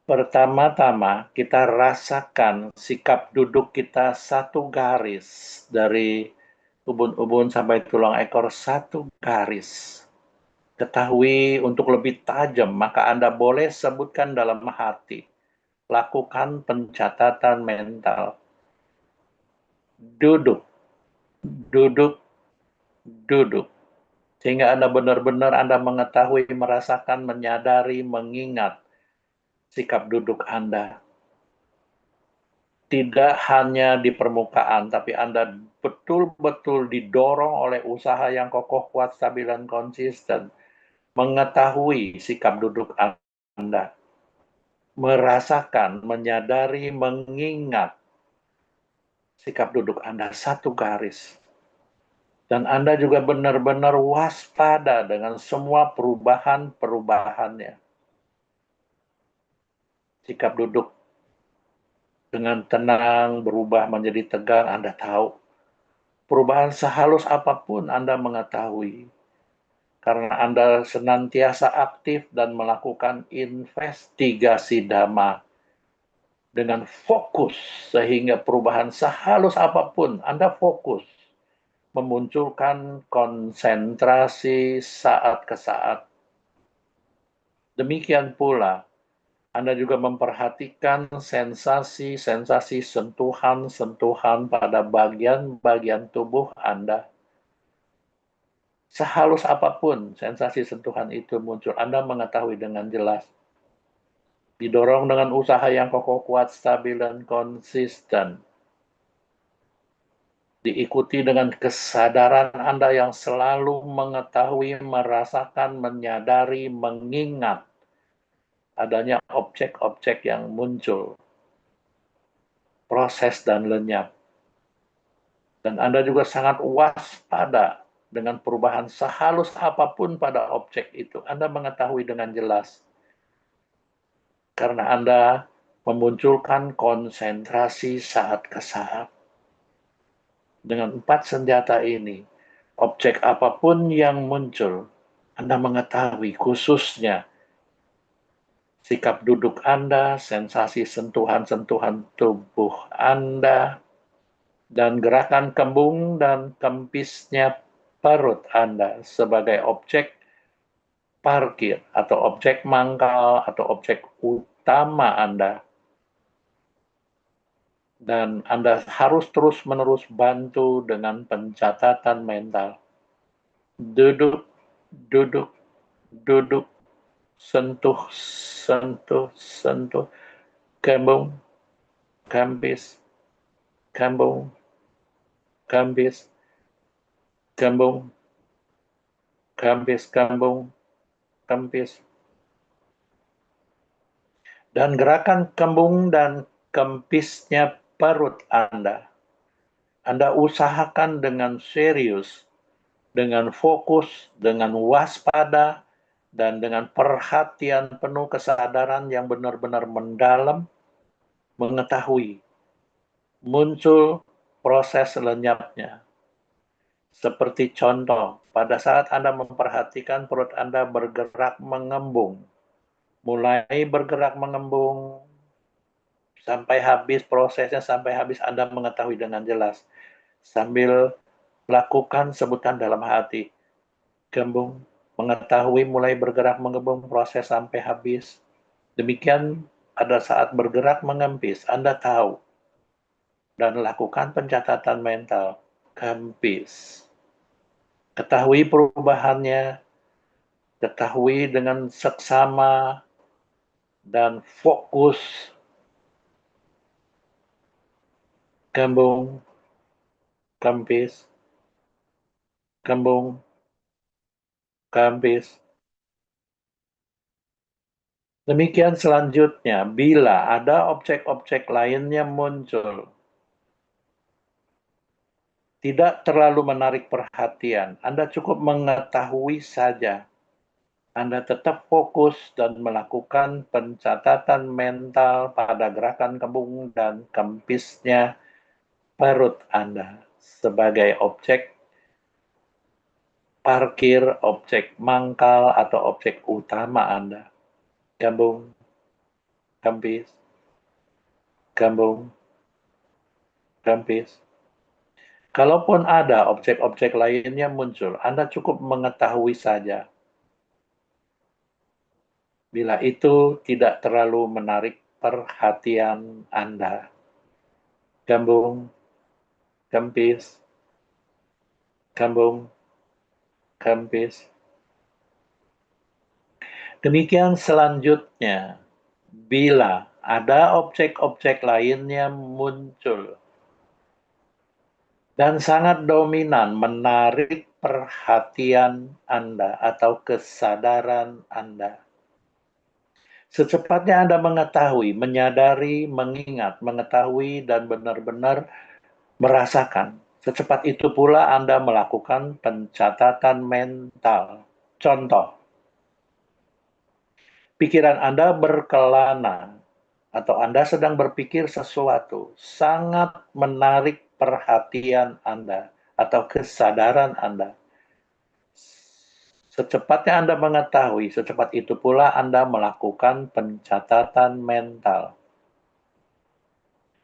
Speaker 4: Pertama-tama kita rasakan sikap duduk kita satu garis dari ubun-ubun sampai tulang ekor satu garis. Ketahui untuk lebih tajam, maka Anda boleh sebutkan dalam hati. Lakukan pencatatan mental. Duduk, duduk, duduk. Sehingga Anda benar-benar Anda mengetahui, merasakan, menyadari, mengingat sikap duduk Anda. Tidak hanya di permukaan, tapi Anda betul-betul didorong oleh usaha yang kokoh, kuat, stabil, dan konsisten. Mengetahui sikap duduk Anda. Merasakan, menyadari, mengingat sikap duduk Anda satu garis. Dan Anda juga benar-benar waspada dengan semua perubahan-perubahannya. Sikap duduk dengan tenang berubah menjadi tegang, Anda tahu. Perubahan sehalus apapun Anda mengetahui. karena Anda senantiasa aktif dan melakukan investigasi Dhamma dengan fokus, sehingga perubahan sehalus apapun Anda fokus memunculkan konsentrasi saat ke saat. Demikian pula Anda juga memperhatikan sensasi-sensasi sentuhan-sentuhan pada bagian-bagian tubuh Anda. Sehalus apapun sensasi sentuhan itu muncul, Anda mengetahui dengan jelas. Didorong dengan usaha yang kokoh, kuat, stabil, dan konsisten. Diikuti dengan kesadaran Anda yang selalu mengetahui, merasakan, menyadari, mengingat adanya objek-objek yang muncul, proses dan lenyap. Dan Anda juga sangat waspada dengan perubahan sehalus apapun pada objek itu. Anda mengetahui dengan jelas. Karena Anda memunculkan konsentrasi saat ke saat. Dengan 4 senjata ini, objek apapun yang muncul, Anda mengetahui khususnya sikap duduk Anda, sensasi sentuhan-sentuhan tubuh Anda, dan gerakan kembung dan kempisnya perut Anda sebagai objek parkir atau objek mangkal atau objek utama Anda. Dan Anda harus terus-menerus bantu dengan pencatatan mental. Duduk, duduk, duduk, sentuh, sentuh, sentuh, kembung, kempis, kembung, kempis, kembung, kempis, kembung, kempis. Dan gerakan kembung dan kempisnya perut Anda usahakan dengan serius, dengan fokus, dengan waspada, dan dengan perhatian penuh kesadaran yang benar-benar mendalam, mengetahui muncul proses lenyapnya. Seperti contoh, pada saat Anda memperhatikan perut Anda bergerak mengembung, mulai bergerak mengembung, sampai habis prosesnya, sampai habis Anda mengetahui dengan jelas. Sambil lakukan sebutan dalam hati. Gembung, mengetahui mulai bergerak mengembung proses sampai habis. Demikian pada saat bergerak mengempis, Anda tahu. Dan lakukan pencatatan mental. Kempis. Ketahui perubahannya. Ketahui dengan seksama dan fokus. Gembung, kempis, kembung, kempis. Demikian selanjutnya, bila ada objek-objek lainnya muncul, tidak terlalu menarik perhatian, Anda cukup mengetahui saja. Anda tetap fokus dan melakukan pencatatan mental pada gerakan kembung dan kempisnya perut Anda sebagai objek parkir, objek mangkal, atau objek utama Anda. Gambung, kempis, gambung, kempis. Kalaupun ada objek-objek lainnya muncul, Anda cukup mengetahui saja. Bila itu tidak terlalu menarik perhatian Anda. Gambung, kempis, gambung, kempis. Demikian selanjutnya, bila ada objek-objek lainnya muncul dan sangat dominan menarik perhatian Anda atau kesadaran Anda. Secepatnya Anda mengetahui, menyadari, mengingat, mengetahui, dan benar-benar merasakan. Secepat itu pula Anda melakukan pencatatan mental. Contoh, pikiran Anda berkelana atau Anda sedang berpikir sesuatu, sangat menarik perhatian Anda atau kesadaran Anda. Secepatnya Anda mengetahui, secepat itu pula Anda melakukan pencatatan mental.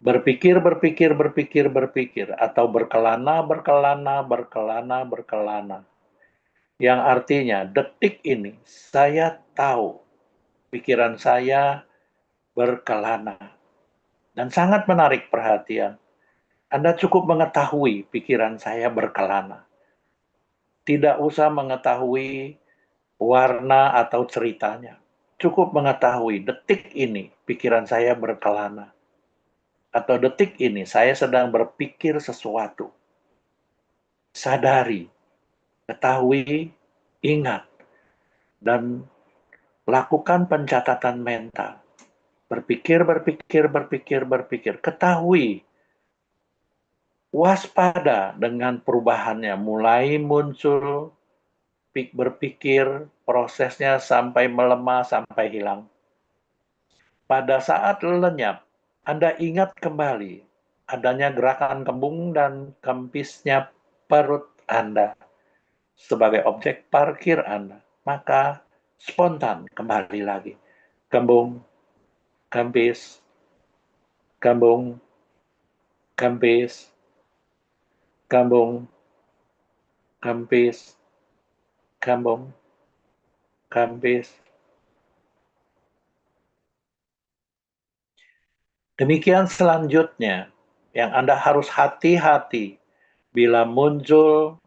Speaker 4: Berpikir, berpikir, berpikir, berpikir, atau berkelana, berkelana, berkelana, berkelana. Yang artinya, detik ini saya tahu pikiran saya berkelana. Dan sangat menarik perhatian. Anda cukup mengetahui pikiran saya berkelana. Tidak usah mengetahui warna atau ceritanya. Cukup mengetahui detik ini pikiran saya berkelana. Atau detik ini saya sedang berpikir sesuatu. Sadari, ketahui, ingat, dan lakukan pencatatan mental. Berpikir, berpikir, berpikir, berpikir. Ketahui, waspada dengan perubahannya. Mulai muncul berpikir, prosesnya sampai melemah, sampai hilang. Pada saat lenyap, Anda ingat kembali adanya gerakan kembung dan kempisnya perut Anda sebagai objek parkir Anda. Maka spontan kembali lagi. Kembung, kempis, kembung, kempis, kembung, kempis, kembung, kempis. Demikian selanjutnya, yang Anda harus hati-hati bila muncul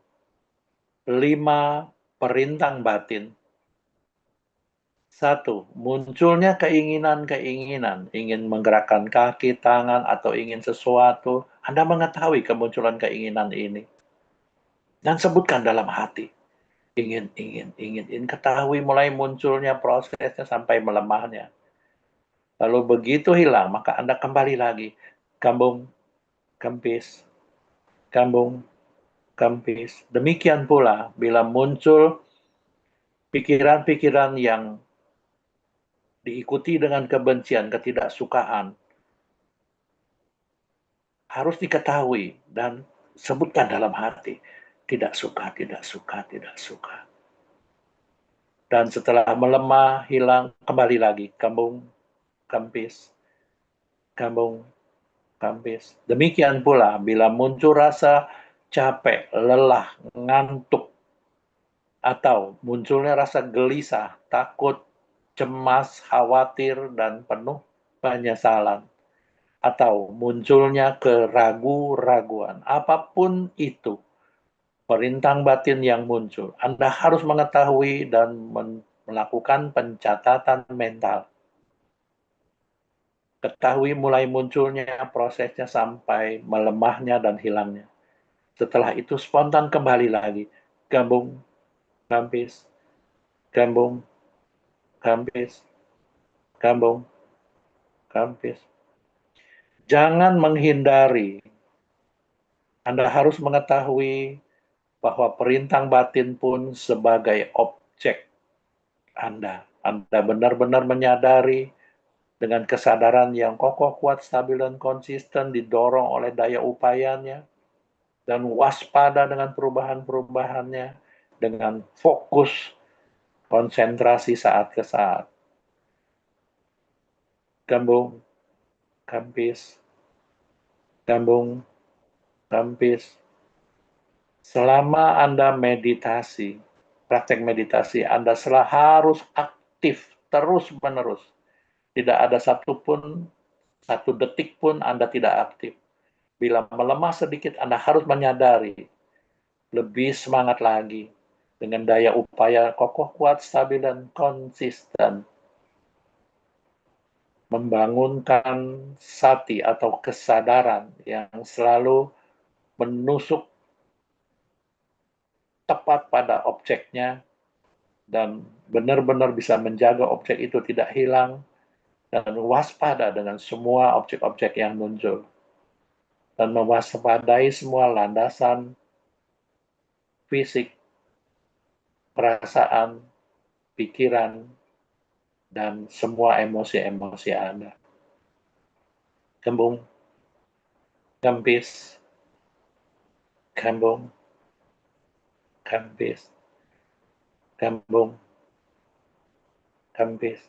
Speaker 4: 5 perintang batin. 1. Munculnya keinginan-keinginan, ingin menggerakkan kaki, tangan, atau ingin sesuatu. Anda mengetahui kemunculan keinginan ini. Dan sebutkan dalam hati. Ingin, ketahui mulai munculnya prosesnya sampai melemahnya. Lalu begitu hilang, maka Anda kembali lagi. Kambung, kempis, kambung, kempis. Demikian pula bila muncul pikiran-pikiran yang diikuti dengan kebencian, ketidaksukaan, harus diketahui dan sebutkan dalam hati. Tidak suka, tidak suka, tidak suka. Dan setelah melemah, hilang, kembali lagi. Kambung, kempis, kambung, kempis. Demikian pula bila muncul rasa capek, lelah, ngantuk, atau munculnya rasa gelisah, takut, cemas, khawatir, dan penuh penyesalan. Atau munculnya keraguan-raguan. Apapun itu, perintang batin yang muncul. Anda harus mengetahui dan melakukan pencatatan mental. Ketahui mulai munculnya, prosesnya sampai melemahnya dan hilangnya. Setelah itu spontan kembali lagi. Gambung, kampis, gambung, kampis, gambung, kampis. Jangan menghindari. Anda harus mengetahui bahwa perintang batin pun sebagai objek Anda. Anda benar-benar menyadari dengan kesadaran yang kokoh, kuat, stabil, dan konsisten didorong oleh daya upayanya dan waspada dengan perubahan-perubahannya dengan fokus konsentrasi saat ke saat. Gambung, kampis, gambung, kampis. Selama Anda meditasi, praktek meditasi, Anda harus aktif terus-menerus. Tidak ada satu detik pun Anda tidak aktif. Bila melemah sedikit, Anda harus menyadari, lebih semangat lagi, dengan daya upaya kokoh, kuat, stabil, dan konsisten. Membangunkan sati atau kesadaran yang selalu menusuk tepat pada objeknya dan benar-benar bisa menjaga objek itu tidak hilang dan waspada dengan semua objek-objek yang muncul dan mewaspadai semua landasan fisik, perasaan, pikiran, dan semua emosi-emosi Anda. Kembung, kempis, kembung, kempis, Gambung, Gampis.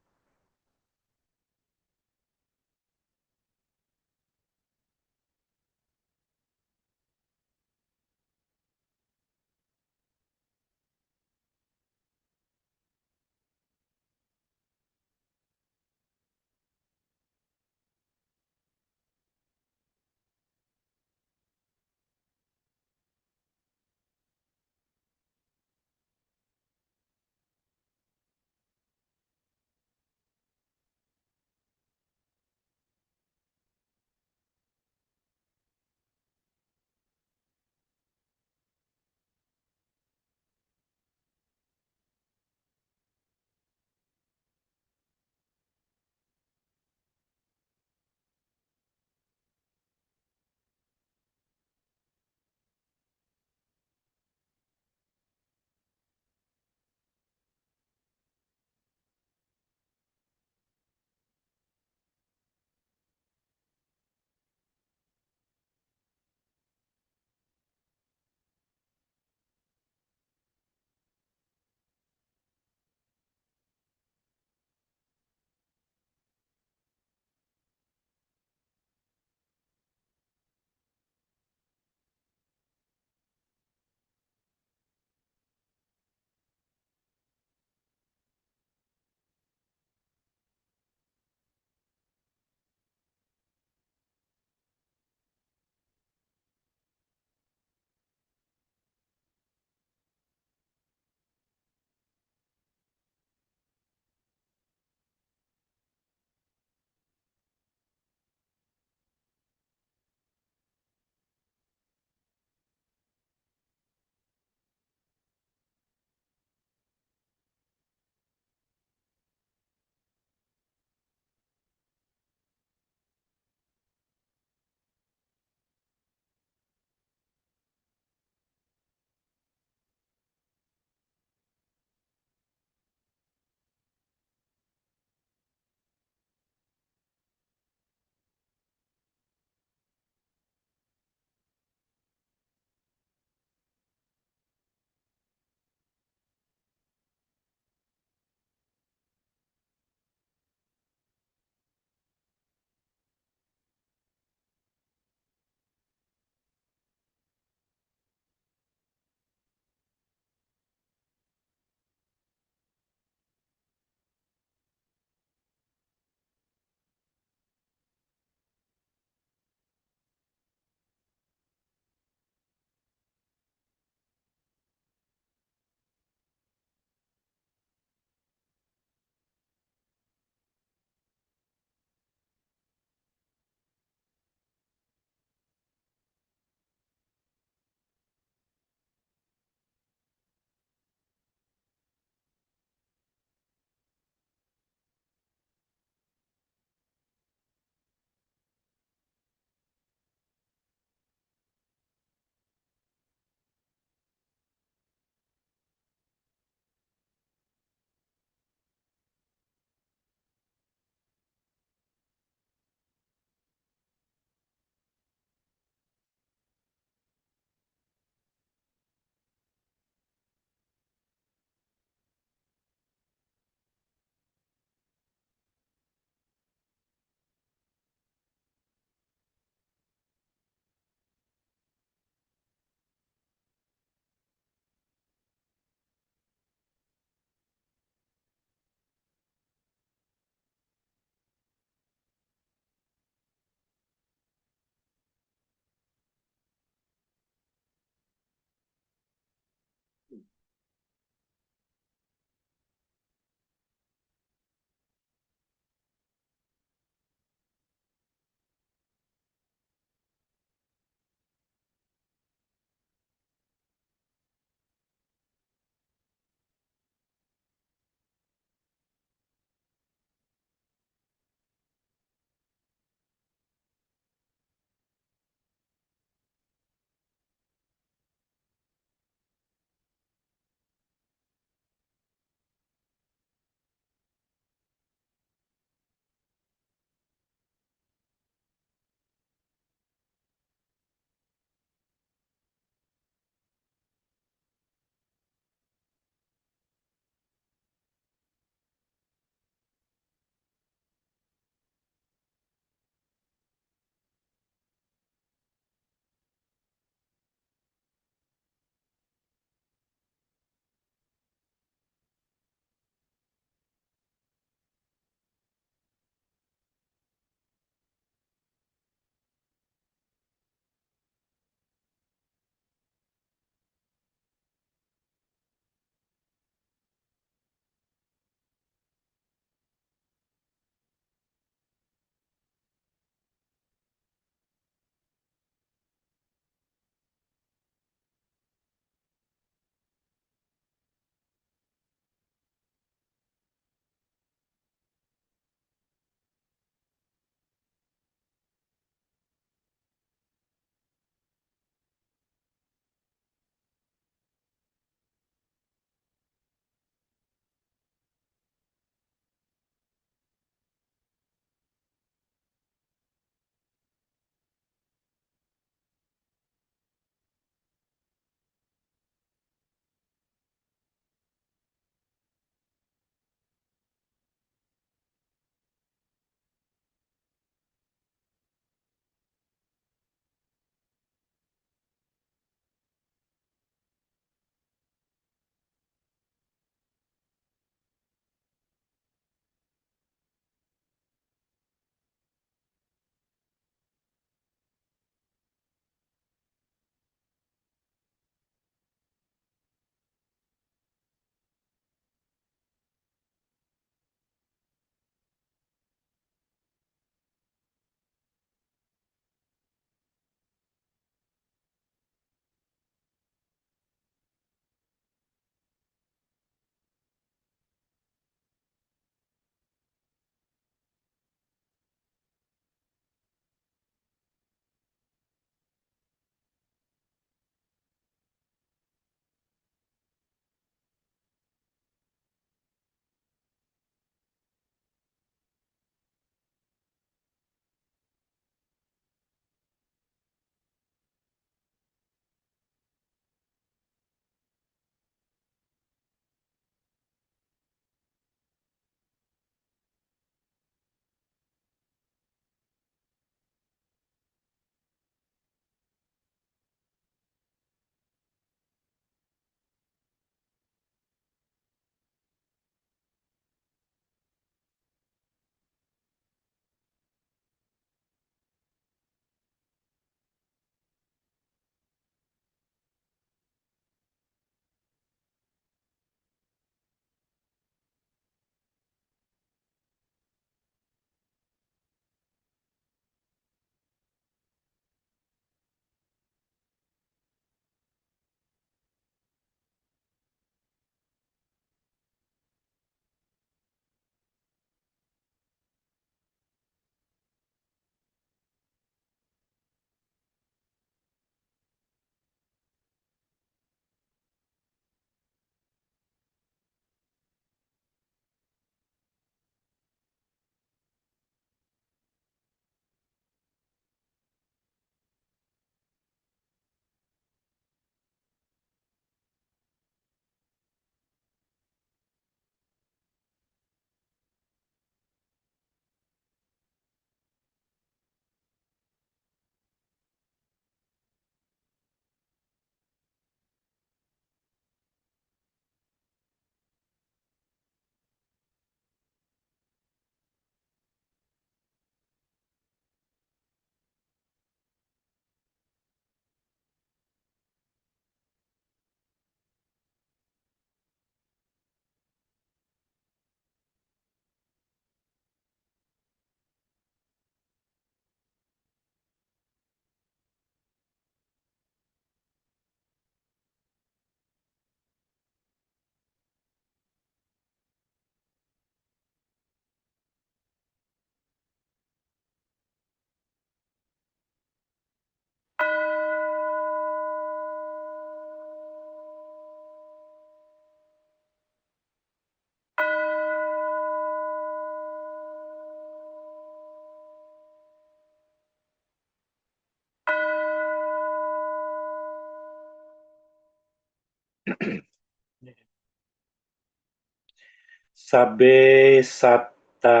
Speaker 4: Sabe satta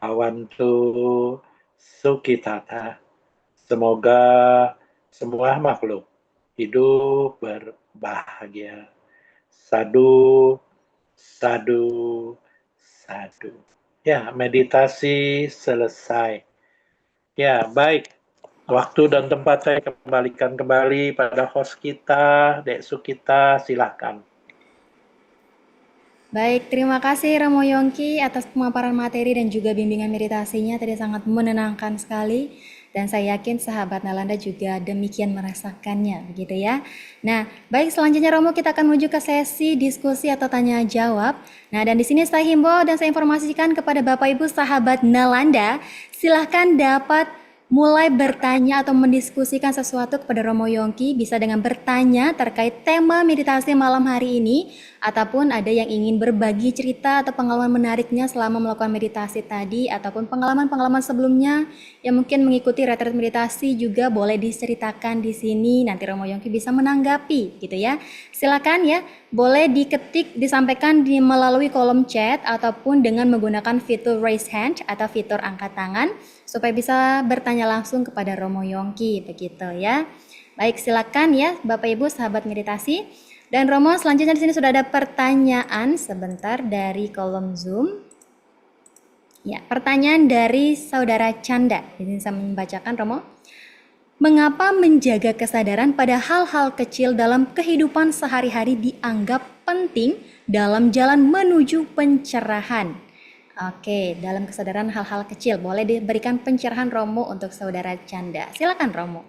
Speaker 4: awantu sukitata. Semoga semua makhluk hidup berbahagia. Sadu, sadu, sadu. Ya, meditasi selesai. Ya, baik. Waktu dan tempat saya kembalikan kembali pada host kita, Dek Sukita, silahkan.
Speaker 1: Baik, terima kasih Romo Yongki atas pemaparan materi dan juga bimbingan meditasinya. Tadi sangat menenangkan sekali. Dan saya yakin sahabat Nalanda juga demikian merasakannya, begitu ya. Nah, baik selanjutnya Romo kita akan menuju ke sesi diskusi atau tanya jawab. Nah, dan di sini saya himbau dan saya informasikan kepada Bapak Ibu sahabat Nalanda, silahkan dapat mulai bertanya atau mendiskusikan sesuatu kepada Romo Yongki, bisa dengan bertanya terkait tema meditasi malam hari ini, ataupun ada yang ingin berbagi cerita atau pengalaman menariknya selama melakukan meditasi tadi, ataupun pengalaman-pengalaman sebelumnya yang mungkin mengikuti retret meditasi juga boleh diceritakan di sini. Nanti Romo Yongki bisa menanggapi, gitu ya. Silakan ya, boleh diketik, disampaikan melalui kolom chat ataupun dengan menggunakan fitur raise hand atau fitur angkat tangan supaya bisa bertanya langsung kepada Romo Yongki, begitu ya. Baik, silakan ya Bapak Ibu sahabat meditasi. Dan Romo, selanjutnya di sini sudah ada pertanyaan sebentar dari kolom Zoom. Ya, pertanyaan dari Saudara Canda. Ini saya membacakan Romo. Mengapa menjaga kesadaran pada hal-hal kecil dalam kehidupan sehari-hari dianggap penting dalam jalan menuju pencerahan? Oke, dalam kesadaran hal-hal kecil, boleh diberikan pencerahan Romo untuk Saudara Canda. Silakan Romo.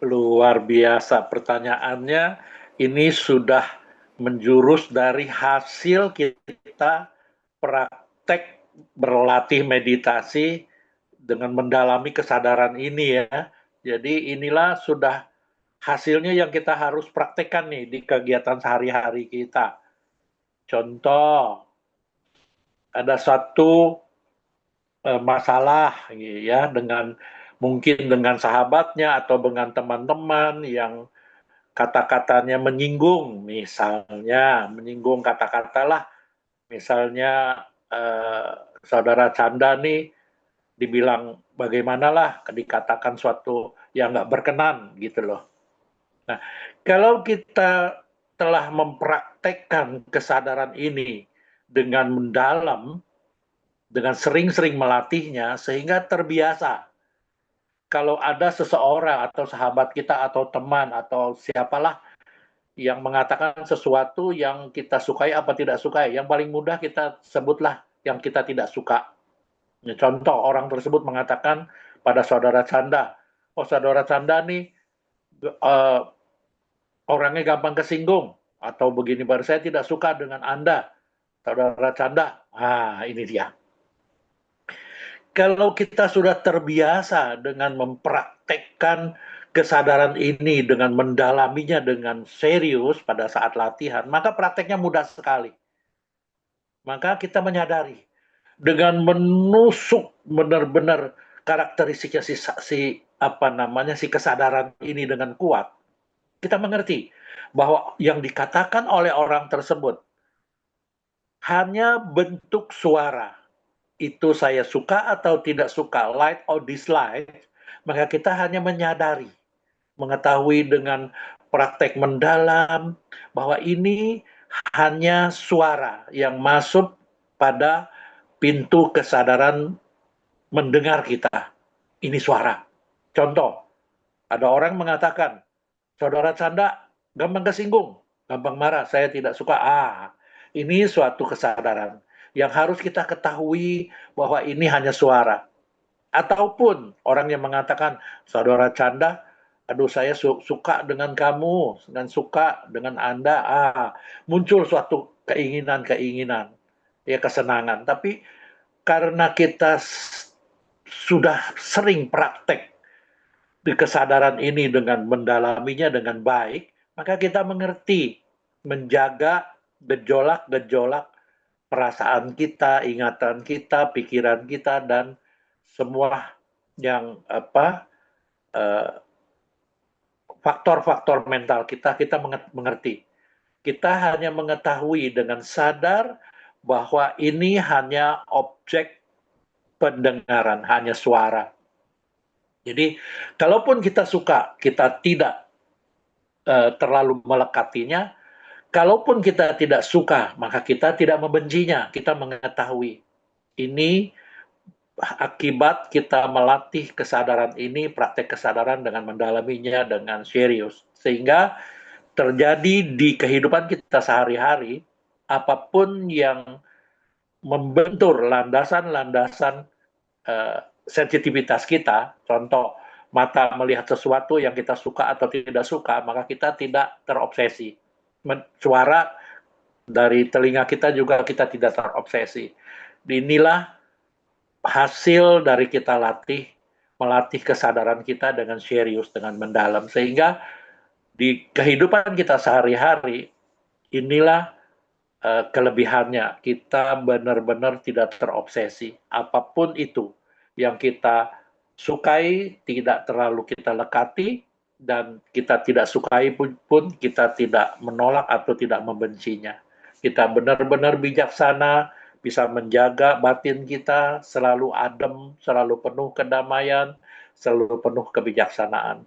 Speaker 4: Luar biasa pertanyaannya. Ini sudah menjurus dari hasil kita praktek berlatih meditasi dengan mendalami kesadaran ini ya. Jadi inilah sudah hasilnya yang kita harus praktekkan nih di kegiatan sehari-hari kita. Contoh, ada satu masalah ya dengan mungkin dengan sahabatnya atau dengan teman-teman yang kata-katanya menyinggung, misalnya menyinggung kata-kata lah, misalnya saudara Canda nih dibilang bagaimanalah dikatakan suatu yang nggak berkenan gitu loh. Nah, kalau kita telah mempraktekkan kesadaran ini dengan mendalam, dengan sering-sering melatihnya sehingga terbiasa. Kalau ada seseorang atau sahabat kita atau teman atau siapalah yang mengatakan sesuatu yang kita sukai apa tidak sukai, yang paling mudah kita sebutlah yang kita tidak suka. Contoh, orang tersebut mengatakan pada saudara Canda, oh saudara Canda nih orangnya gampang kesinggung, atau begini, baru saya tidak suka dengan Anda, saudara Canda. Ini dia. Kalau kita sudah terbiasa dengan mempraktekkan kesadaran ini, dengan mendalaminya dengan serius pada saat latihan, maka prakteknya mudah sekali. Maka kita menyadari, dengan menusuk benar-benar karakteristiknya si kesadaran ini dengan kuat, kita mengerti bahwa yang dikatakan oleh orang tersebut hanya bentuk suara. Itu saya suka atau tidak suka, like or dislike, maka kita hanya menyadari, mengetahui dengan praktek mendalam bahwa ini hanya suara yang masuk pada pintu kesadaran mendengar kita. Ini suara. Contoh, ada orang mengatakan, saudara Canda gampang kesinggung, gampang marah, saya tidak suka. Ini suatu kesadaran yang harus kita ketahui bahwa ini hanya suara. Ataupun orang yang mengatakan, saudara Canda, aduh saya suka dengan kamu, dengan suka dengan Anda, muncul suatu keinginan, ya kesenangan. Tapi karena kita sudah sering praktek di kesadaran ini dengan mendalaminya dengan baik, maka kita mengerti menjaga gejolak-gejolak perasaan kita, ingatan kita, pikiran kita, dan semua yang faktor-faktor mental kita mengerti. Kita hanya mengetahui dengan sadar bahwa ini hanya objek pendengaran, hanya suara. Jadi, kalaupun kita suka, kita tidak terlalu melekatinya. Kalaupun kita tidak suka, maka kita tidak membencinya. Kita mengetahui ini akibat kita melatih kesadaran ini, praktek kesadaran dengan mendalaminya dengan serius. Sehingga terjadi di kehidupan kita sehari-hari, apapun yang membentur landasan-landasan sensitivitas kita, contoh mata melihat sesuatu yang kita suka atau tidak suka, maka kita tidak terobsesi. Suara dari telinga kita juga kita tidak terobsesi. Inilah hasil dari kita melatih kesadaran kita dengan serius, dengan mendalam. Sehingga di kehidupan kita sehari-hari, inilah kelebihannya. Kita benar-benar tidak terobsesi. Apapun itu yang kita sukai, tidak terlalu kita lekati, dan kita tidak sukai pun kita tidak menolak atau tidak membencinya. Kita benar-benar bijaksana, bisa menjaga batin kita selalu adem, selalu penuh kedamaian, selalu penuh kebijaksanaan.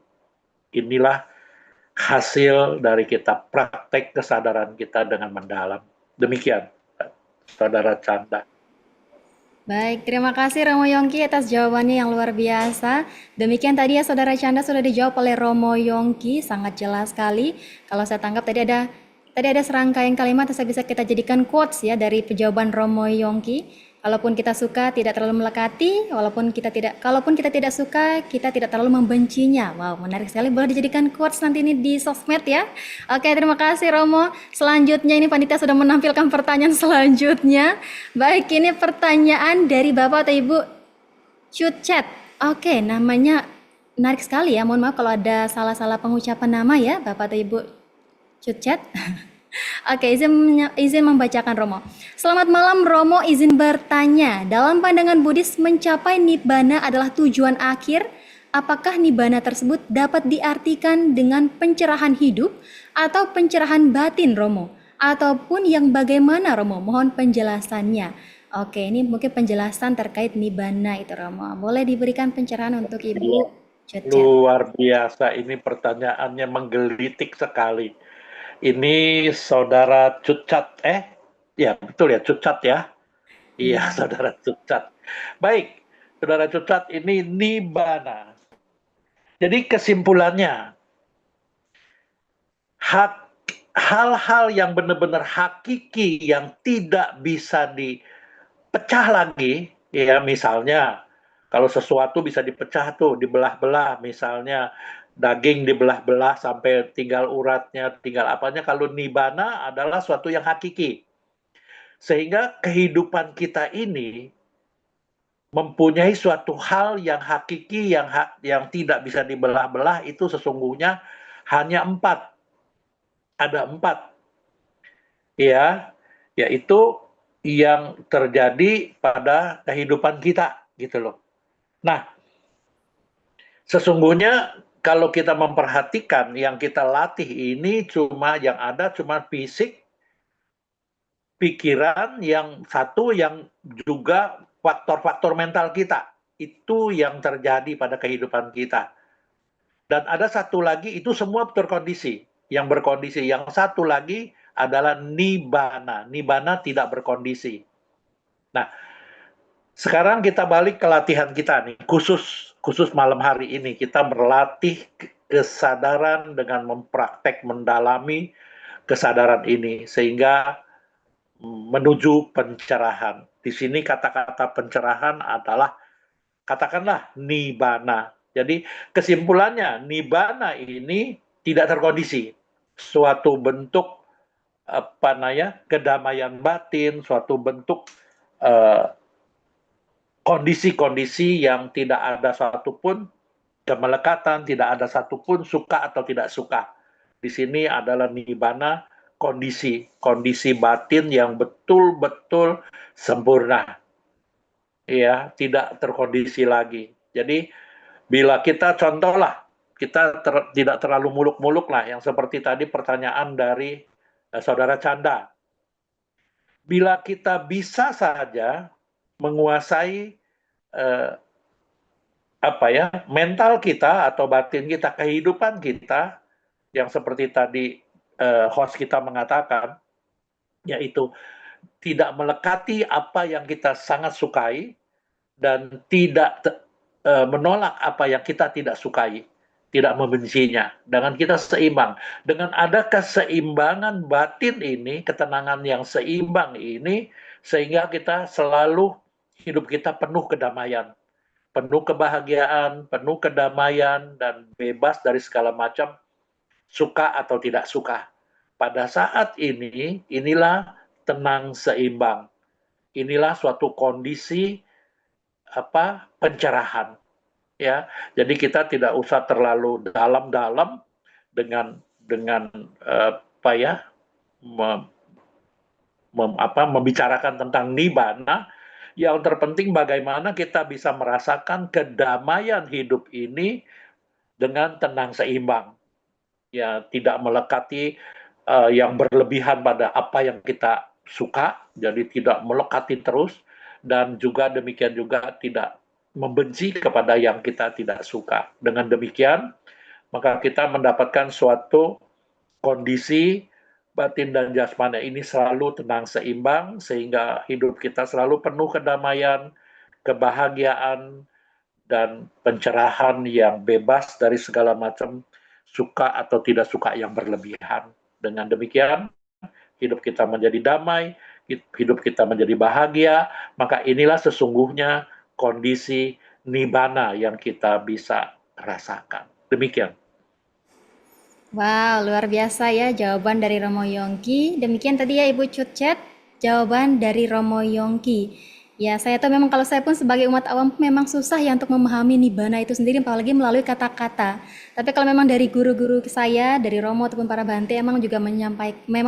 Speaker 4: Inilah hasil dari kita praktek kesadaran kita dengan mendalam. Demikian, Saudara Canda.
Speaker 1: Baik, terima kasih Romo Yongki atas jawabannya yang luar biasa. Demikian tadi ya Saudara Canda sudah dijawab oleh Romo Yongki, sangat jelas sekali. Kalau saya tangkap tadi ada serangkaian kalimat yang bisa kita jadikan quotes ya dari jawaban Romo Yongki. Kalaupun kita suka tidak terlalu melekati, kalaupun kita tidak suka kita tidak terlalu membencinya. Wow, menarik sekali, boleh dijadikan quotes nanti ini di sosmed ya. Oke, terima kasih Romo. Selanjutnya ini panitia sudah menampilkan pertanyaan selanjutnya. Baik, ini pertanyaan dari Bapak atau Ibu Chat. Oke, namanya menarik sekali ya. Mohon maaf kalau ada salah-salah pengucapan nama ya, Bapak atau Ibu Chat. Oke, izin membacakan Romo. Selamat malam Romo, izin bertanya. Dalam pandangan Buddhis, mencapai Nibbana adalah tujuan akhir. Apakah Nibbana tersebut dapat diartikan dengan pencerahan hidup atau pencerahan batin Romo? Ataupun yang bagaimana Romo? Mohon penjelasannya. Oke, ini mungkin penjelasan terkait Nibbana itu Romo. Boleh diberikan pencerahan untuk Ibu Chat.
Speaker 4: Luar biasa, ini pertanyaannya menggelitik sekali. Ini Saudara Cucat, ya betul ya, Cucat ya. Iya, Saudara Cucat. Baik, Saudara Cucat, ini Nibbana. Jadi kesimpulannya, hal-hal yang benar-benar hakiki yang tidak bisa dipecah lagi, ya misalnya kalau sesuatu bisa dipecah tuh, dibelah-belah, misalnya daging dibelah-belah sampai tinggal uratnya, tinggal apanya. Kalau Nibbana adalah suatu yang hakiki. Sehingga kehidupan kita ini mempunyai suatu hal yang hakiki, yang tidak bisa dibelah-belah, itu sesungguhnya hanya 4. Ada 4. Ya, yaitu yang terjadi pada kehidupan kita, gitu loh. Nah, sesungguhnya kalau kita memperhatikan yang kita latih ini yang ada cuma fisik, pikiran, yang satu yang juga faktor-faktor mental kita. Itu yang terjadi pada kehidupan kita. Dan ada satu lagi, itu semua terkondisi. Yang berkondisi. Yang satu lagi adalah Nibbana. Nibbana tidak berkondisi. Nah, sekarang kita balik ke latihan kita nih, khusus malam hari ini kita berlatih kesadaran dengan mempraktek mendalami kesadaran ini sehingga menuju pencerahan. Di sini kata-kata pencerahan adalah katakanlah Nibbana. Jadi kesimpulannya Nibbana ini tidak terkondisi, suatu bentuk kedamaian batin, suatu bentuk kondisi-kondisi yang tidak ada satupun kemelekatan, tidak ada satupun suka atau tidak suka. Di sini adalah Nibbana, kondisi batin yang betul-betul sempurna. Ya, tidak terkondisi lagi. Jadi, bila kita contohlah, kita tidak terlalu muluk-muluk lah, yang seperti tadi pertanyaan dari Saudara Canda, bila kita bisa saja menguasai mental kita atau batin kita, kehidupan kita, yang seperti tadi host kita mengatakan, yaitu tidak melekati apa yang kita sangat sukai dan tidak menolak apa yang kita tidak sukai, tidak membencinya. Dengan kita seimbang, dengan ada keseimbangan batin ini, ketenangan yang seimbang ini, sehingga kita selalu hidup kita penuh kedamaian, penuh kebahagiaan, penuh kedamaian, dan bebas dari segala macam suka atau tidak suka. Pada saat ini, inilah tenang seimbang. Inilah suatu kondisi pencerahan. Ya, jadi kita tidak usah terlalu dalam-dalam dengan membicarakan tentang nibbana. Yang terpenting bagaimana kita bisa merasakan kedamaian hidup ini dengan tenang seimbang. Ya, tidak melekati yang berlebihan pada apa yang kita suka, jadi tidak melekati terus, dan juga demikian juga tidak membenci kepada yang kita tidak suka. Dengan demikian, maka kita mendapatkan suatu kondisi batin dan jasmani ini selalu tenang seimbang, sehingga hidup kita selalu penuh kedamaian, kebahagiaan, dan pencerahan yang bebas dari segala macam suka atau tidak suka yang berlebihan. Dengan demikian, hidup kita menjadi damai, hidup kita menjadi bahagia, maka inilah sesungguhnya kondisi nibbana yang kita bisa rasakan. Demikian.
Speaker 1: Wow, luar biasa ya jawaban dari Romo Yongki. Demikian tadi ya Ibu Cutcet, jawaban dari Romo Yongki. Ya, saya tahu memang kalau saya pun sebagai umat awam memang susah ya untuk memahami nibbana itu sendiri, apalagi melalui kata-kata. Tapi kalau memang dari guru-guru saya, dari Romo ataupun para Bante, memang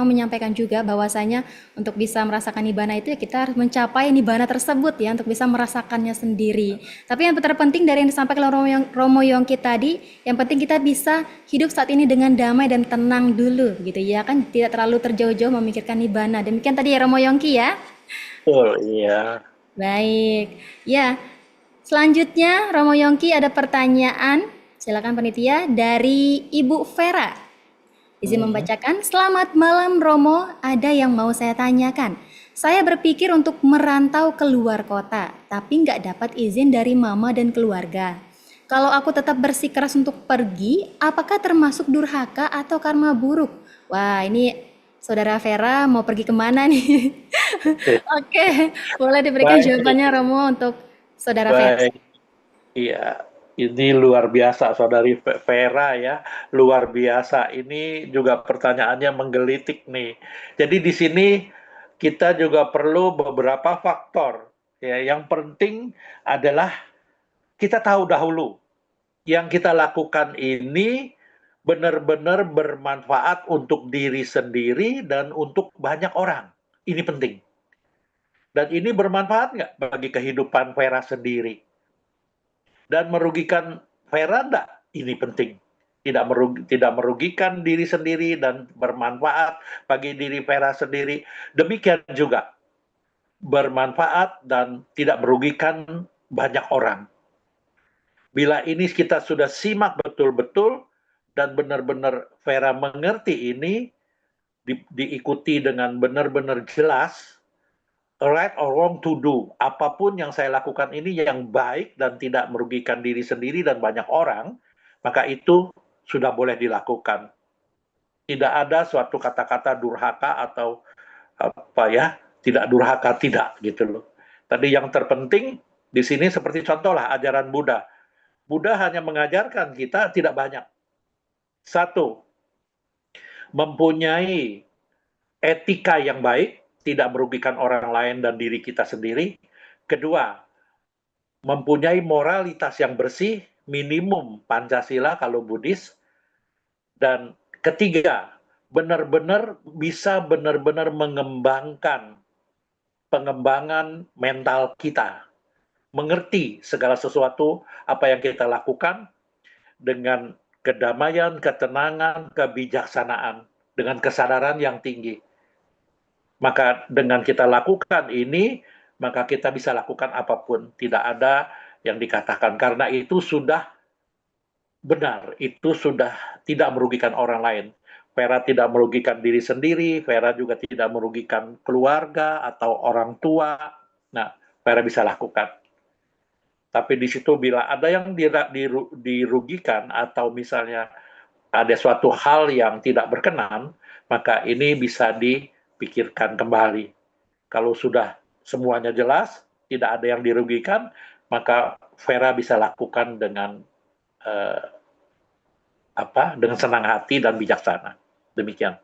Speaker 1: menyampaikan juga bahwasanya untuk bisa merasakan nibbana itu ya kita harus mencapai nibbana tersebut ya, untuk bisa merasakannya sendiri. Tapi yang terpenting dari yang disampaikan oleh Romo Yongki tadi, yang penting kita bisa hidup saat ini dengan damai dan tenang dulu gitu ya kan, tidak terlalu terjauh-jauh memikirkan nibbana. Demikian tadi ya Romo Yongki ya.
Speaker 4: Betul, iya.
Speaker 1: Baik, ya. Selanjutnya Romo Yongki ada pertanyaan, silakan panitia, dari Ibu Vera. Izin membacakan, selamat malam Romo, ada yang mau saya tanyakan. Saya berpikir untuk merantau keluar kota, tapi nggak dapat izin dari mama dan keluarga. Kalau aku tetap bersikeras untuk pergi, apakah termasuk durhaka atau karma buruk? Wah, ini Saudara Vera mau pergi kemana nih? Oke, boleh diberikan
Speaker 4: Baik.
Speaker 1: jawabannya Romo untuk Saudara Vera.
Speaker 4: Baik, iya, ini luar biasa Saudari Vera ya, luar biasa. Ini juga pertanyaannya menggelitik nih. Jadi di sini kita juga perlu beberapa faktor. Ya, yang penting adalah kita tahu dahulu yang kita lakukan ini benar-benar bermanfaat untuk diri sendiri dan untuk banyak orang. Ini penting. Dan ini bermanfaat nggak bagi kehidupan Vera sendiri? Dan merugikan Vera enggak? Ini penting. Tidak merugikan diri sendiri dan bermanfaat bagi diri Vera sendiri. Demikian juga bermanfaat dan tidak merugikan banyak orang. Bila ini kita sudah simak betul-betul dan benar-benar Vera mengerti ini, diikuti dengan benar-benar jelas, right or wrong to do. Apapun yang saya lakukan ini yang baik dan tidak merugikan diri sendiri dan banyak orang, maka itu sudah boleh dilakukan. Tidak ada suatu kata-kata durhaka atau tidak durhaka, tidak gitu loh. Tadi yang terpenting di sini seperti contohlah ajaran Buddha. Buddha hanya mengajarkan kita tidak banyak. Satu, mempunyai etika yang baik, tidak merugikan orang lain dan diri kita sendiri. Kedua, mempunyai moralitas yang bersih, minimum Pancasila kalau Buddhis. Dan ketiga, benar-benar bisa benar-benar mengembangkan pengembangan mental kita. Mengerti segala sesuatu apa yang kita lakukan dengan kedamaian, ketenangan, kebijaksanaan. dengan kesadaran yang tinggi. Maka dengan kita lakukan ini, maka kita bisa lakukan apapun. Tidak ada yang dikatakan. Karena itu sudah benar, itu sudah tidak merugikan orang lain. Vera tidak merugikan diri sendiri, Vera juga tidak merugikan keluarga atau orang tua. Nah, Vera bisa lakukan. Tapi di situ bila ada yang dirugikan atau misalnya ada suatu hal yang tidak berkenan, maka ini bisa dipikirkan kembali. Kalau sudah semuanya jelas, tidak ada yang dirugikan, maka Vera bisa lakukan dengan dengan senang hati dan bijaksana. Demikian.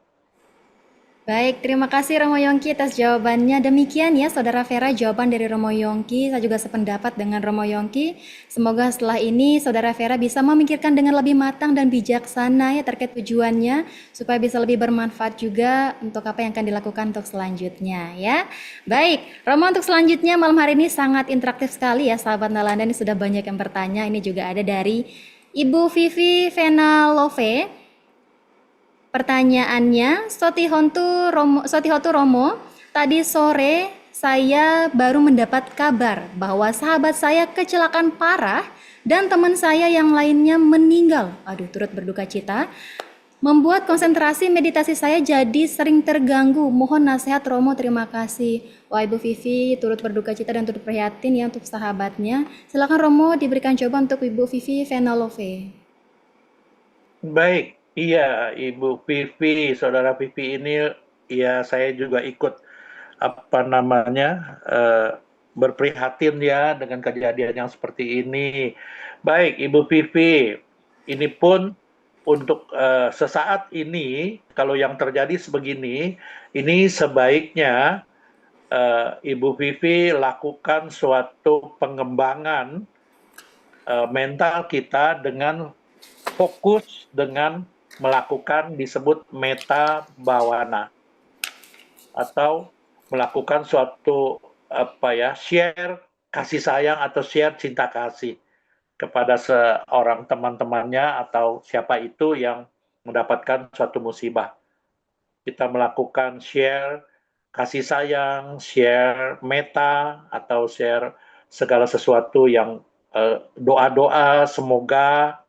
Speaker 1: Baik, terima kasih Romo Yongki atas jawabannya. Demikian ya Saudara Vera, jawaban dari Romo Yongki. Saya juga sependapat dengan Romo Yongki. Semoga setelah ini Saudara Vera bisa memikirkan dengan lebih matang dan bijaksana ya terkait tujuannya, supaya bisa lebih bermanfaat juga untuk apa yang akan dilakukan untuk selanjutnya ya. Baik, Romo, untuk selanjutnya malam hari ini sangat interaktif sekali ya sahabat Nalanda. Ini sudah banyak yang bertanya. Ini juga ada dari Ibu Vivi Venalove. Pertanyaannya, Sotihotu Romo, tadi sore saya baru mendapat kabar bahwa sahabat saya kecelakaan parah dan teman saya yang lainnya meninggal. Aduh, turut berduka cita. Membuat konsentrasi meditasi saya jadi sering terganggu. Mohon nasihat Romo, terima kasih. Wah, Ibu Vivi turut berduka cita dan turut prihatin ya untuk sahabatnya. Silakan Romo diberikan jawaban untuk Ibu Vivi Venalove.
Speaker 4: Baik. Iya, Ibu Vivi, Saudara Vivi ini, ya saya juga ikut berprihatin ya dengan kejadian yang seperti ini. Baik, Ibu Vivi, ini pun untuk sesaat ini, kalau yang terjadi sebegini, ini sebaiknya Ibu Vivi lakukan suatu pengembangan mental kita dengan fokus dengan melakukan disebut meta bhavana atau melakukan suatu share kasih sayang atau share cinta kasih kepada seorang teman-temannya atau siapa itu yang mendapatkan suatu musibah. Kita melakukan share kasih sayang, share meta atau share segala sesuatu yang doa-doa semoga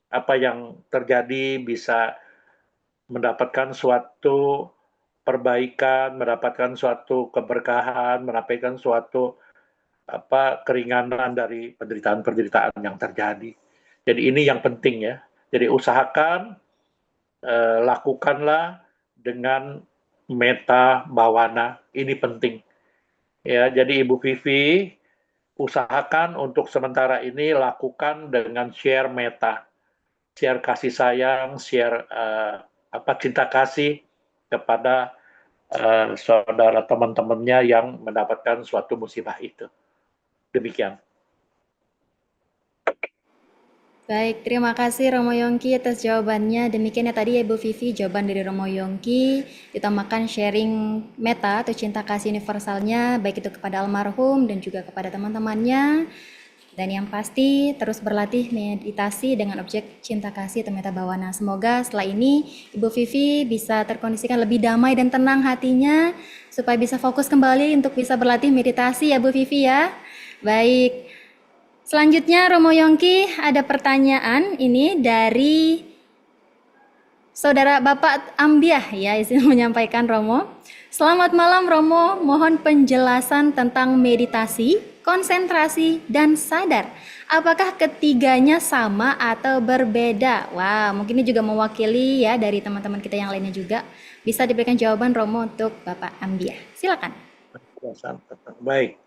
Speaker 4: apa yang terjadi bisa mendapatkan suatu perbaikan, mendapatkan suatu keberkahan, mendapatkan suatu keringanan dari penderitaan-penderitaan yang terjadi. Jadi ini yang penting ya. Jadi usahakan lakukanlah dengan meta bhavana. Ini penting. Ya, jadi Ibu Vivi usahakan untuk sementara ini lakukan dengan share meta. Share kasih sayang, share cinta kasih kepada saudara teman-temannya yang mendapatkan suatu musibah itu. Demikian.
Speaker 1: Baik, terima kasih Romo Yongki atas jawabannya. Demikian ya tadi ya Ibu Vivi, jawaban dari Romo Yongki, ditambahkan sharing meta atau cinta kasih universalnya, baik itu kepada almarhum dan juga kepada teman-temannya. Dan yang pasti terus berlatih meditasi dengan objek cinta kasih atau meta bhavana. Semoga setelah ini Ibu Vivi bisa terkondisikan lebih damai dan tenang hatinya, supaya bisa fokus kembali untuk bisa berlatih meditasi ya Bu Vivi ya. Baik. Selanjutnya Romo Yongki ada pertanyaan ini dari Saudara Bapak Ambiah ya, izin menyampaikan Romo. Selamat malam Romo, mohon penjelasan tentang meditasi, konsentrasi, dan sadar. Apakah ketiganya sama atau berbeda? Wah, mungkin ini juga mewakili ya dari teman-teman kita yang lainnya juga. Bisa diberikan jawaban Romo untuk Bapak Ambiah. Silakan.
Speaker 4: Baik,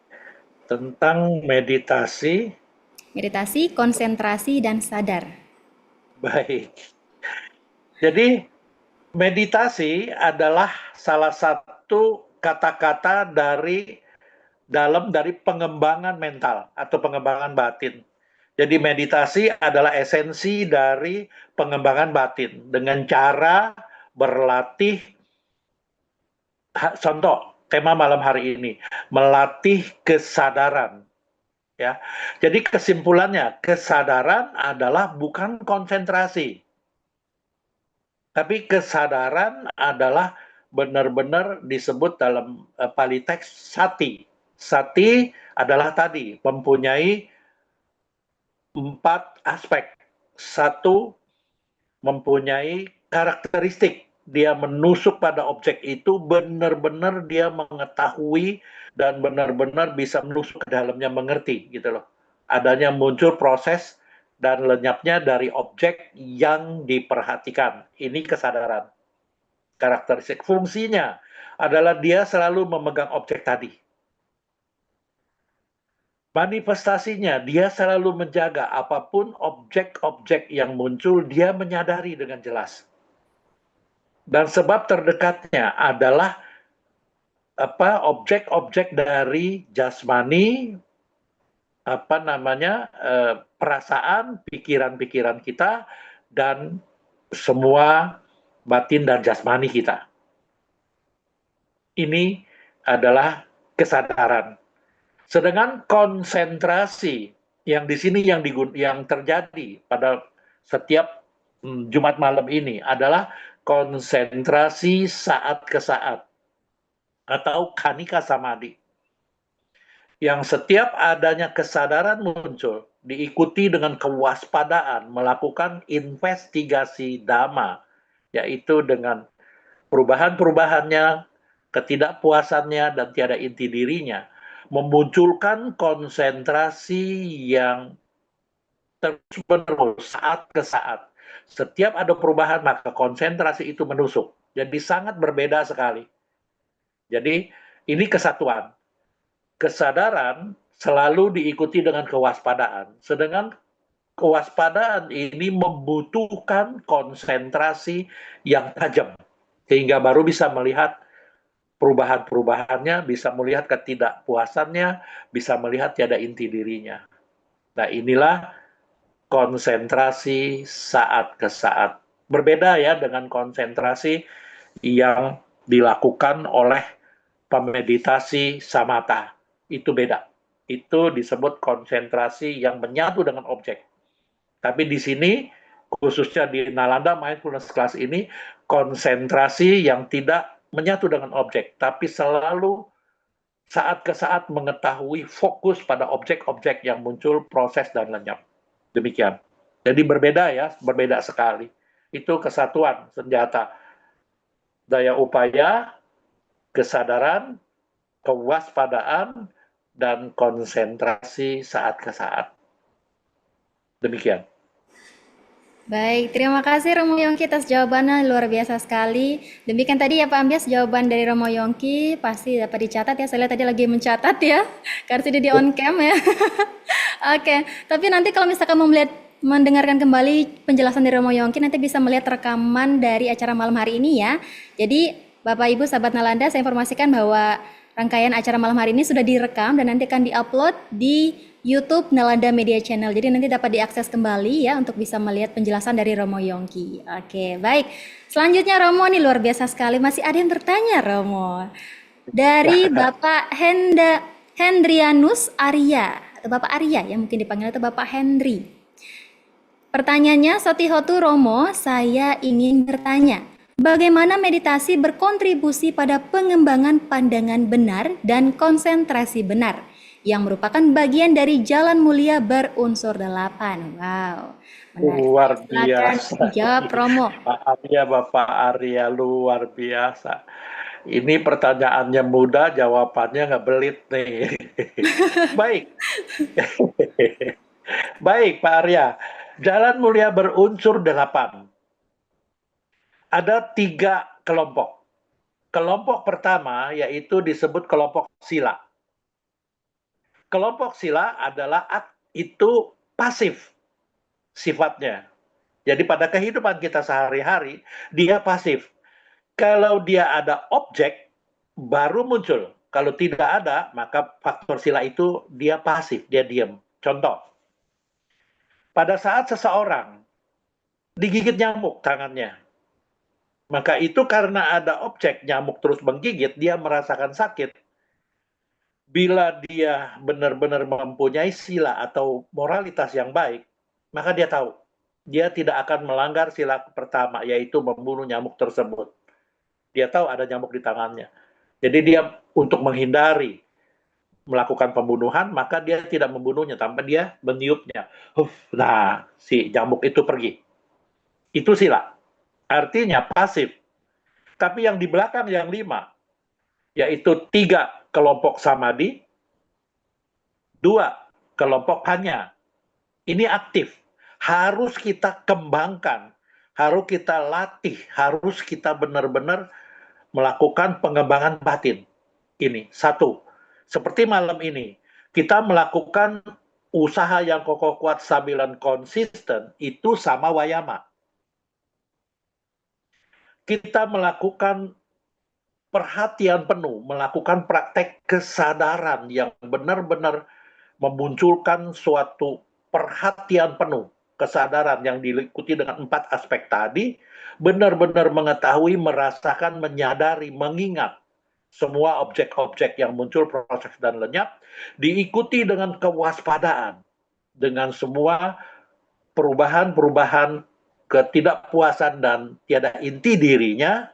Speaker 4: tentang meditasi,
Speaker 1: konsentrasi, dan sadar. Baik.
Speaker 4: Jadi meditasi adalah salah satu kata-kata dari pengembangan mental atau pengembangan batin. Jadi meditasi adalah esensi dari pengembangan batin dengan cara berlatih. Contoh tema malam hari ini, melatih kesadaran. Ya. Jadi kesimpulannya, kesadaran adalah bukan konsentrasi. Tapi kesadaran adalah benar-benar disebut dalam Pali teks sati. Sati adalah tadi mempunyai 4 aspek. Satu, mempunyai karakteristik. Dia menusuk pada objek itu, benar-benar dia mengetahui dan benar-benar bisa menusuk ke dalamnya, mengerti gitu loh. Adanya muncul proses dan lenyapnya dari objek yang diperhatikan. Ini kesadaran. Karakteristik fungsinya adalah dia selalu memegang objek tadi. Manifestasinya, dia selalu menjaga apapun objek-objek yang muncul, dia menyadari dengan jelas. Dan sebab terdekatnya adalah objek-objek dari jasmani, perasaan, pikiran-pikiran kita, dan semua batin dan jasmani kita. Ini adalah kesadaran. Sedangkan konsentrasi yang di sini yang terjadi pada setiap Jumat malam ini adalah konsentrasi saat ke saat atau kanika samadhi. Yang setiap adanya kesadaran muncul diikuti dengan kewaspadaan melakukan investigasi dhamma, yaitu dengan perubahan-perubahannya, ketidakpuasannya, dan tiada inti dirinya, memunculkan konsentrasi yang terus-menerus saat ke saat. Setiap ada perubahan, maka konsentrasi itu menusuk. Jadi sangat berbeda sekali. Jadi ini kesatuan. Kesadaran selalu diikuti dengan kewaspadaan. Sedangkan kewaspadaan ini membutuhkan konsentrasi yang tajam. Sehingga baru bisa melihat perubahan-perubahannya, bisa melihat ketidakpuasannya, bisa melihat tiada inti dirinya. Nah, inilah konsentrasi saat ke saat. Berbeda ya dengan konsentrasi yang dilakukan oleh pemeditasi samatha. Itu beda. Itu disebut konsentrasi yang menyatu dengan objek. Tapi di sini, khususnya di Nalanda Mindfulness Class ini, konsentrasi yang tidak menyatu dengan objek, tapi selalu saat ke saat mengetahui fokus pada objek-objek yang muncul, proses, dan lenyap. Demikian. Jadi berbeda ya, berbeda sekali. Itu kesatuan senjata. Daya upaya, kesadaran, kewaspadaan, dan konsentrasi saat ke saat. Demikian.
Speaker 1: Baik, terima kasih Romo Yongki atas jawabannya, luar biasa sekali. Demikian tadi ya Pak Ambias jawaban dari Romo Yongki, pasti dapat dicatat ya. Saya lihat tadi lagi mencatat ya, karena sudah di on cam ya. Oke, tapi nanti kalau misalkan mau mendengarkan kembali penjelasan dari Romo Yongki, nanti bisa melihat rekaman dari acara malam hari ini ya. Jadi Bapak Ibu sahabat Nalanda, saya informasikan bahwa rangkaian acara malam hari ini sudah direkam dan nanti akan diupload di YouTube Nalanda Media Channel. Jadi nanti dapat diakses kembali ya untuk bisa melihat penjelasan dari Romo Yongki. Oke, baik. Selanjutnya Romo, nih luar biasa sekali. Masih ada yang bertanya Romo. Dari Bapak Hendrianus Arya, atau Bapak Arya ya mungkin dipanggil, atau Bapak Hendri. Pertanyaannya, Sotihotu Romo, saya ingin bertanya, bagaimana meditasi berkontribusi pada pengembangan pandangan benar dan konsentrasi benar, yang merupakan bagian dari jalan mulia berunsur 8. Wow, menarik.
Speaker 4: Luar
Speaker 1: Silakan
Speaker 4: biasa.
Speaker 1: jawab Romo.
Speaker 4: Pak Arya, Bapak Arya, luar biasa. Ini pertanyaannya mudah, jawabannya nggak belit nih. Baik. Baik, Pak Arya. Jalan mulia berunsur 8. Ada 3 kelompok. Kelompok pertama yaitu disebut kelompok sila. Kelompok sila adalah itu pasif sifatnya. Jadi pada kehidupan kita sehari-hari, dia pasif. Kalau dia ada objek, baru muncul. Kalau tidak ada, maka faktor sila itu dia pasif, dia diam. Contoh, pada saat seseorang digigit nyamuk tangannya, maka itu karena ada objek, nyamuk terus menggigit, dia merasakan sakit. Bila dia benar-benar mempunyai sila atau moralitas yang baik, maka dia tahu dia tidak akan melanggar sila pertama, yaitu membunuh nyamuk tersebut. Dia tahu ada nyamuk di tangannya. Jadi dia untuk menghindari melakukan pembunuhan, maka dia tidak membunuhnya tanpa dia meniupnya. Nah, si nyamuk itu pergi. Itu sila. Artinya pasif. Tapi yang di belakang yang 5, yaitu 3 kelompok samadhi, 2 kelompok hanya. Ini aktif. Harus kita kembangkan, harus kita latih, harus kita benar-benar melakukan pengembangan batin. Ini, 1. Seperti malam ini, kita melakukan usaha yang kokoh, kuat, stabil, dan konsisten, itu sama wayama. Kita melakukan perhatian penuh, melakukan praktek kesadaran yang benar-benar memunculkan suatu perhatian penuh, kesadaran yang diikuti dengan 4 aspek tadi, benar-benar mengetahui, merasakan, menyadari, mengingat semua objek-objek yang muncul, proses dan lenyap, diikuti dengan kewaspadaan, dengan semua perubahan-perubahan ketidakpuasan dan tiada inti dirinya,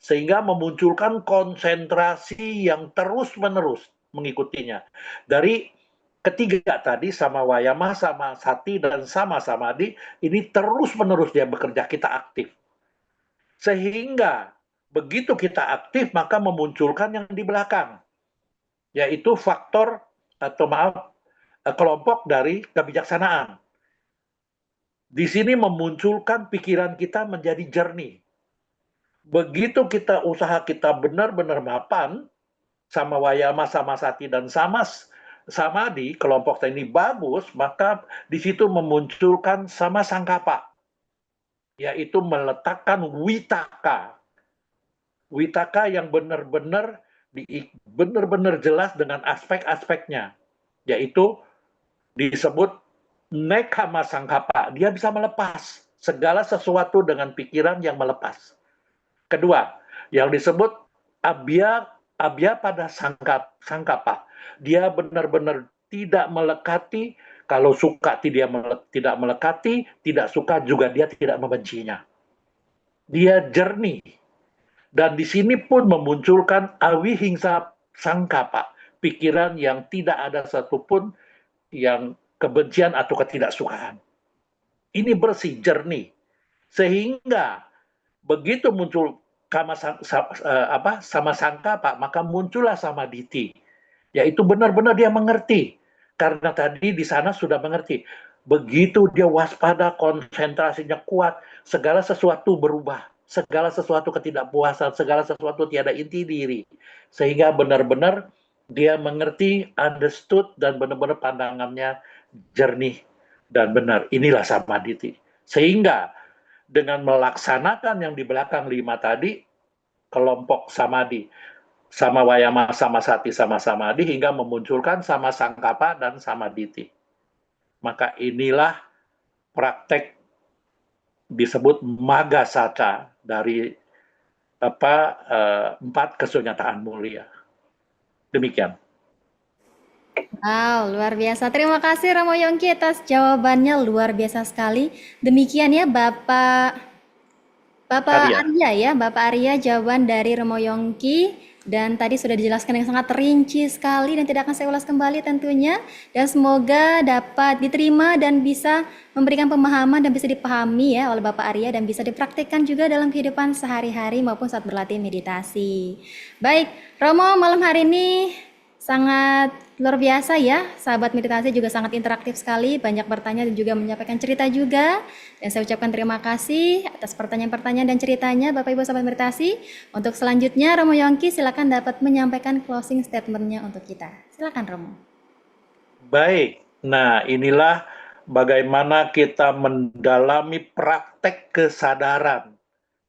Speaker 4: sehingga memunculkan konsentrasi yang terus-menerus mengikutinya. Dari ketiga tadi, sama wayama, sama sati, dan sama samadhi, ini terus-menerus dia bekerja, kita aktif. Sehingga begitu kita aktif, maka memunculkan yang di belakang, yaitu faktor atau kelompok dari kebijaksanaan. Di sini memunculkan pikiran kita menjadi jernih. Begitu kita usaha kita benar-benar mapan, sama wayama, sama sati, dan sama samadhi, kelompok ini bagus, maka di situ memunculkan sama sangkapa, yaitu meletakkan witaka. Witaka yang benar-benar jelas dengan aspek-aspeknya, yaitu disebut nekama sangkapa. Dia bisa melepas segala sesuatu dengan pikiran yang melepas. Kedua, yang disebut abya pada sangkapa. Dia benar-benar tidak melekati, kalau suka tidak melekati, tidak suka juga dia tidak membencinya. Dia jernih. Dan di sini pun memunculkan awihingsa sangkapa, pikiran yang tidak ada satupun yang kebencian atau ketidaksukaan. Ini bersih, jernih. Sehingga begitu muncul sama sangkapa, maka muncullah samadhi, yaitu benar-benar dia mengerti. Karena tadi di sana sudah mengerti. Begitu dia waspada, konsentrasinya kuat, segala sesuatu berubah. Segala sesuatu ketidakpuasan, segala sesuatu tiada inti diri. Sehingga benar-benar dia mengerti, understood, dan benar-benar pandangannya jernih dan benar. Inilah samadhi. Sehingga dengan melaksanakan yang di belakang 5 tadi, kelompok samadhi, sama wayama, sama sati, sama samadhi, hingga memunculkan sama sangkapa dan samadhi. Maka inilah praktek disebut maga saca dari 4 kesunyataan mulia. Demikian.
Speaker 1: Wow, luar biasa. Terima kasih Romo Yongki atas jawabannya, luar biasa sekali. Demikian ya Bapak Arya ya, Bapak Arya jawaban dari Romo Yongki. Dan tadi sudah dijelaskan dengan sangat rinci sekali dan tidak akan saya ulas kembali tentunya. Dan semoga dapat diterima dan bisa memberikan pemahaman dan bisa dipahami ya oleh Bapak Arya dan bisa dipraktikkan juga dalam kehidupan sehari-hari maupun saat berlatih meditasi. Baik, Romo malam hari ini sangat luar biasa ya, sahabat meditasi juga sangat interaktif sekali, banyak bertanya dan juga menyampaikan cerita juga. Dan saya ucapkan terima kasih atas pertanyaan-pertanyaan dan ceritanya Bapak Ibu sahabat meditasi. Untuk selanjutnya Romo Yongki silakan dapat menyampaikan closing statement-nya untuk kita. Silakan Romo.
Speaker 4: Baik, nah inilah bagaimana kita mendalami praktek kesadaran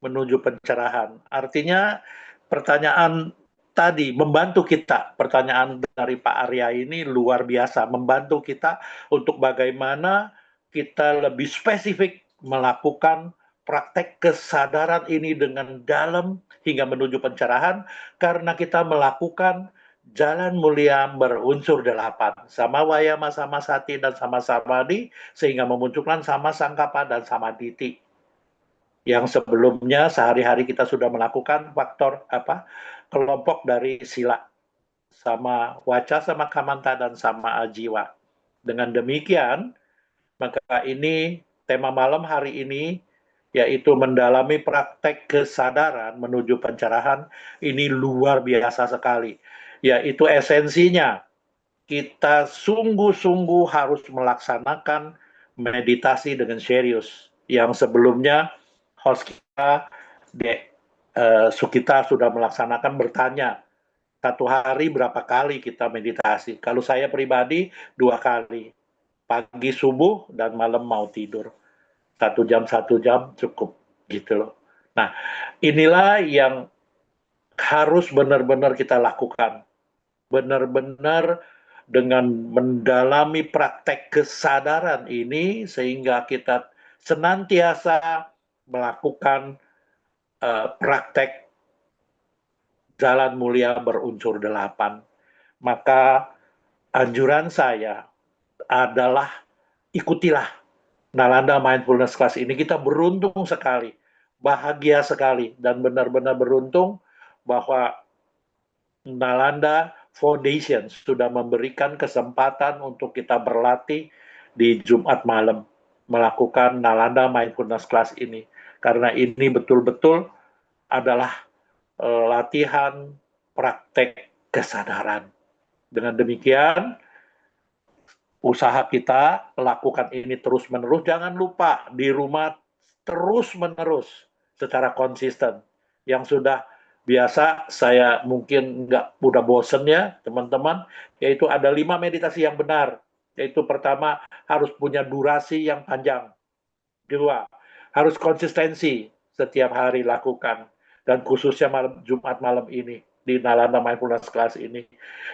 Speaker 4: menuju pencerahan. Artinya pertanyaan tadi membantu kita, pertanyaan dari Pak Arya ini luar biasa, membantu kita untuk bagaimana kita lebih spesifik melakukan praktek kesadaran ini dengan dalam hingga menuju pencerahan, karena kita melakukan jalan mulia berunsur 8, sama wayama, sama sati, dan sama samadhi, sehingga memunculkan sama sangkapa dan sama diti. Yang sebelumnya sehari-hari kita sudah melakukan faktor kelompok dari sila, sama waca, sama kamanta, dan sama ajiwa. Dengan demikian, maka ini tema malam hari ini, yaitu mendalami praktek kesadaran menuju pencerahan. Ini luar biasa sekali. Yaitu esensinya, kita sungguh-sungguh harus melaksanakan meditasi dengan serius. Yang sebelumnya, host kita, Sukita, sudah melaksanakan bertanya, satu hari berapa kali kita meditasi? Kalau saya pribadi, 2 kali. Pagi subuh dan malam mau tidur. 1 jam cukup, gitu loh. Nah, inilah yang harus benar-benar kita lakukan. Benar-benar dengan mendalami praktek kesadaran ini, sehingga kita senantiasa melakukan praktek jalan mulia berunsur 8. Maka anjuran saya adalah ikutilah Nalanda Mindfulness Class ini. Kita beruntung sekali, bahagia sekali, dan benar-benar beruntung bahwa Nalanda Foundation sudah memberikan kesempatan untuk kita berlatih di Jumat malam melakukan Nalanda Mindfulness Class ini. Karena ini betul-betul adalah latihan praktek kesadaran. Dengan demikian, usaha kita lakukan ini terus-menerus. Jangan lupa di rumah terus-menerus secara konsisten. Yang sudah biasa, saya mungkin udah bosen ya teman-teman, yaitu ada 5 meditasi yang benar. Yaitu pertama, harus punya durasi yang panjang. 2, harus konsistensi setiap hari lakukan. Dan khususnya Jumat malam ini, di Nalanda Mindfulness Class ini.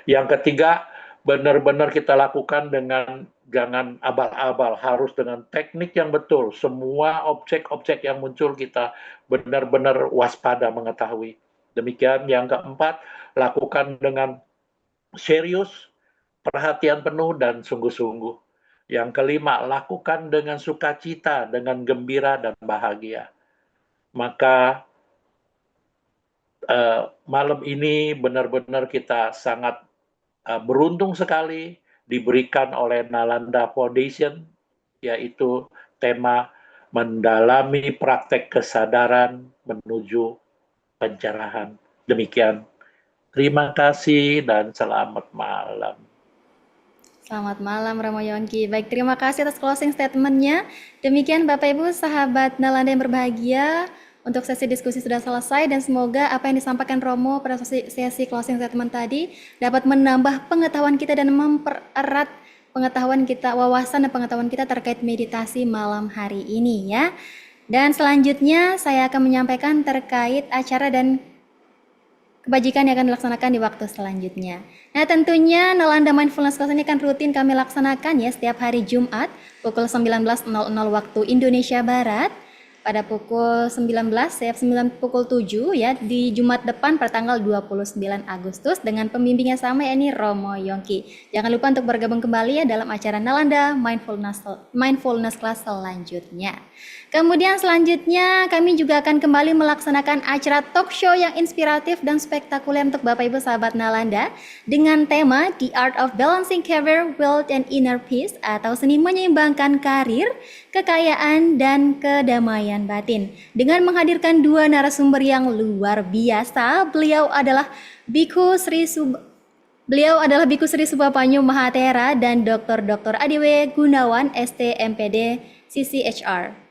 Speaker 4: Yang ketiga, benar-benar kita lakukan dengan jangan abal-abal, harus dengan teknik yang betul. Semua objek-objek yang muncul kita benar-benar waspada mengetahui. Demikian yang keempat, lakukan dengan serius, perhatian penuh, dan sungguh-sungguh. Yang kelima, lakukan dengan sukacita, dengan gembira dan bahagia. Maka malam ini benar-benar kita sangat beruntung sekali diberikan oleh Nalanda Foundation, yaitu tema mendalami praktek kesadaran menuju pencerahan. Demikian. Terima kasih dan selamat malam.
Speaker 1: Selamat malam Romo Yongki. Baik, terima kasih atas closing statement-nya. Demikian Bapak Ibu sahabat Nalanda yang berbahagia, untuk sesi diskusi sudah selesai dan semoga apa yang disampaikan Romo pada sesi closing statement tadi dapat menambah pengetahuan kita dan mempererat pengetahuan kita, wawasan dan pengetahuan kita terkait meditasi malam hari ini ya. Dan selanjutnya saya akan menyampaikan terkait acara dan kebajikan yang akan dilaksanakan di waktu selanjutnya. Nah, tentunya Nalanda Mindfulness Class ini akan rutin kami laksanakan ya setiap hari Jumat pukul 19.00 waktu Indonesia Barat. Pada pukul 19, pukul 7 ya, di Jumat depan pada tanggal 29 Agustus dengan pembimbing yang sama yakni Romo Yongki. Jangan lupa untuk bergabung kembali ya dalam acara Nalanda Mindfulness Class selanjutnya. Kemudian selanjutnya kami juga akan kembali melaksanakan acara talk show yang inspiratif dan spektakuler untuk Bapak Ibu sahabat Nalanda dengan tema The Art of Balancing Career, Wealth and Inner Peace atau seni menyeimbangkan karir, kekayaan dan kedamaian batin. Dengan menghadirkan 2 narasumber yang luar biasa, beliau adalah Biku Sri Subapanyu Mahatera dan Dr. Adiwe Gunawan ST MPD CCHR.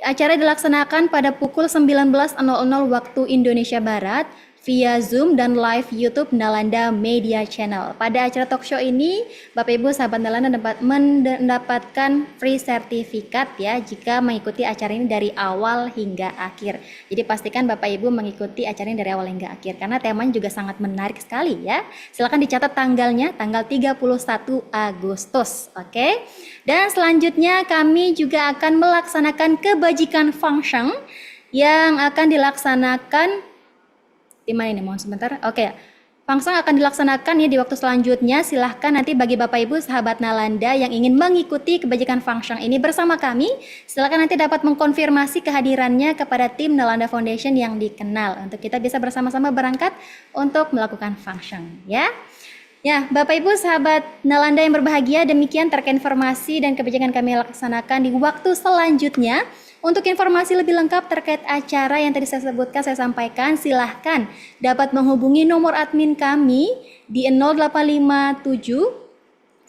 Speaker 1: Acara dilaksanakan pada pukul 19.00 waktu Indonesia Barat via Zoom dan live YouTube Nalanda Media Channel. Pada acara talk show ini, Bapak Ibu sahabat Nalanda dapat mendapatkan free sertifikat ya jika mengikuti acara ini dari awal hingga akhir. Jadi pastikan Bapak Ibu mengikuti acara ini dari awal hingga akhir karena temanya juga sangat menarik sekali ya. Silakan dicatat tanggalnya, tanggal 31 Agustus. Oke. Dan selanjutnya kami juga akan melaksanakan kebajikan function yang akan dilaksanakan di mana ini? Mohon sebentar. Oke. Fangsang akan dilaksanakan ya di waktu selanjutnya. Silahkan nanti bagi Bapak Ibu sahabat Nalanda yang ingin mengikuti kebajikan Fangsang ini bersama kami, silahkan nanti dapat mengkonfirmasi kehadirannya kepada tim Nalanda Foundation yang dikenal untuk kita bisa bersama-sama berangkat untuk melakukan Fangsang ya. Ya, Bapak Ibu sahabat Nalanda yang berbahagia, demikian terkait informasi dan kebijakan kami laksanakan di waktu selanjutnya. Untuk informasi lebih lengkap terkait acara yang tadi saya sebutkan, saya sampaikan, silahkan dapat menghubungi nomor admin kami di 0857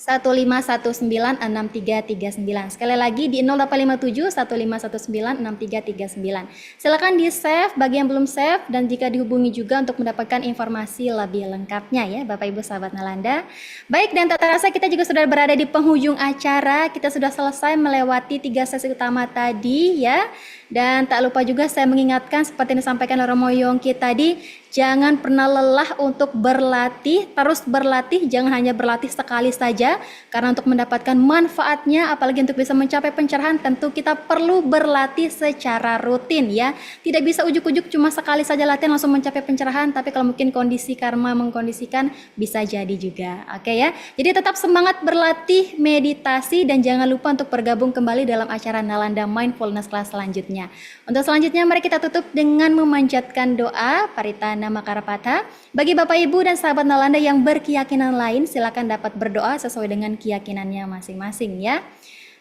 Speaker 1: 15196339. Sekali lagi di 0857 15196339. Silakan di save bagi yang belum save dan jika dihubungi juga untuk mendapatkan informasi lebih lengkapnya ya Bapak Ibu sahabat Nalanda. Baik, dan tak terasa kita juga sudah berada di penghujung acara. Kita sudah selesai melewati 3 sesi utama tadi ya. Dan tak lupa juga saya mengingatkan seperti yang disampaikan oleh Romo Yongki tadi, jangan pernah lelah untuk berlatih, terus berlatih, jangan hanya berlatih sekali saja, karena untuk mendapatkan manfaatnya, apalagi untuk bisa mencapai pencerahan, tentu kita perlu berlatih secara rutin ya. Tidak bisa ujuk-ujuk cuma sekali saja latihan langsung mencapai pencerahan, tapi kalau mungkin kondisi karma mengkondisikan, bisa jadi juga. Oke ya, jadi tetap semangat berlatih, meditasi, dan jangan lupa untuk bergabung kembali dalam acara Nalanda Mindfulness Class selanjutnya. Untuk selanjutnya mari kita tutup dengan memanjatkan doa Paritana Makarapatha. Bagi Bapak Ibu dan sahabat Nalanda yang berkeyakinan lain, silakan dapat berdoa sesuai dengan keyakinannya masing-masing ya.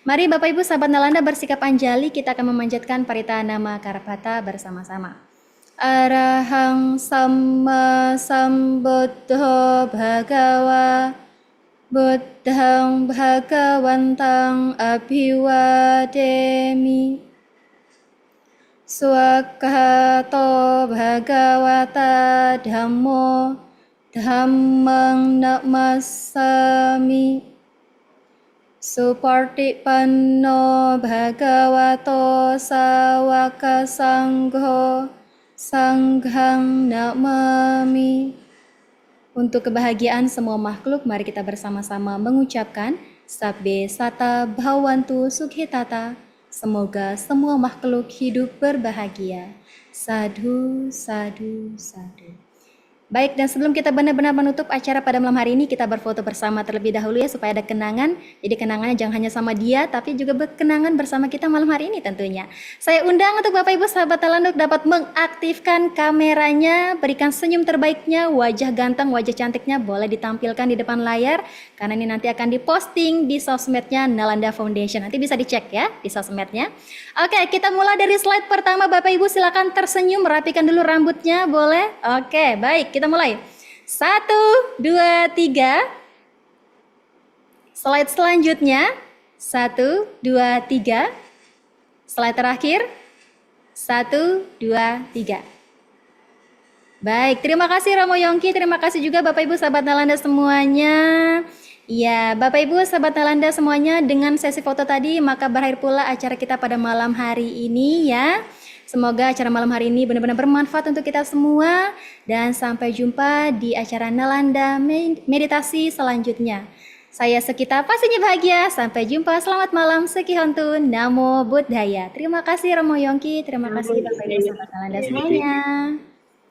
Speaker 1: Mari Bapak Ibu sahabat Nalanda bersikap anjali, kita akan memanjatkan Paritana Makarapatha bersama-sama. Arahang Samma Sambuddho Bhagawa Buddhang Bhagawantang Abhiwademi. Swakato Bhagawata Dhammo Dhammang Namasami. Supartipanno Bhagavato Sawaka Sangho Sanghang Namami. Untuk kebahagiaan semua makhluk, mari kita bersama-sama mengucapkan Sabbe Sata Bhawantu Sukhitata. Semoga semua makhluk hidup berbahagia. Sadhu, sadhu, sadhu. Baik, dan sebelum kita benar-benar menutup acara pada malam hari ini, kita berfoto bersama terlebih dahulu ya, supaya ada kenangan. Jadi kenangannya jangan hanya sama dia, tapi juga berkenangan bersama kita malam hari ini tentunya. Saya undang untuk Bapak Ibu sahabat Nalanda dapat mengaktifkan kameranya, berikan senyum terbaiknya, wajah ganteng, wajah cantiknya boleh ditampilkan di depan layar, karena ini nanti akan diposting di sosmednya Nalanda Foundation. Nanti bisa dicek ya di sosmednya. Oke, kita mulai dari slide pertama. Bapak Ibu silakan tersenyum, rapikan dulu rambutnya, boleh? Oke, baik, kita mulai. 1, 2, 3. Slide selanjutnya. 1, 2, 3. Slide terakhir. 1, 2, 3. Baik, terima kasih Romo Yongki, terima kasih juga Bapak Ibu sahabat Nalanda semuanya. Ya, Bapak Ibu sahabat Nalanda semuanya, dengan sesi foto tadi maka berakhir pula acara kita pada malam hari ini ya. Semoga acara malam hari ini benar-benar bermanfaat untuk kita semua, dan sampai jumpa di acara Nalanda Meditasi selanjutnya. Saya Sekita pastinya bahagia, sampai jumpa, selamat malam, Sekihontu, Namo Buddhaya. Terima kasih Romo Yongki, terima kasih Bapak Ibu sahabat Nalanda semuanya.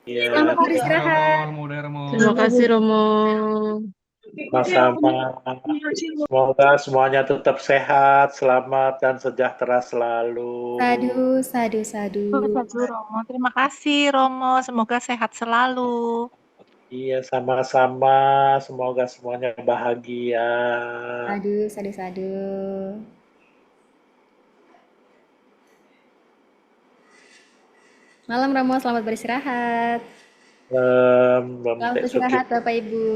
Speaker 1: Selamat beristirahat.
Speaker 5: Terima kasih Romo.
Speaker 4: Sama-sama. Semoga semuanya tetap sehat, selamat, dan sejahtera selalu.
Speaker 1: Sadu, sadu, sadu.
Speaker 5: Sadu Romo. Terima kasih Romo. Semoga sehat selalu.
Speaker 4: Iya, sama-sama. Semoga semuanya bahagia.
Speaker 1: Sadu, sadu, sadu. Malam Romo, selamat beristirahat.
Speaker 4: Selamat
Speaker 1: Selamat beristirahat Bapak Ibu.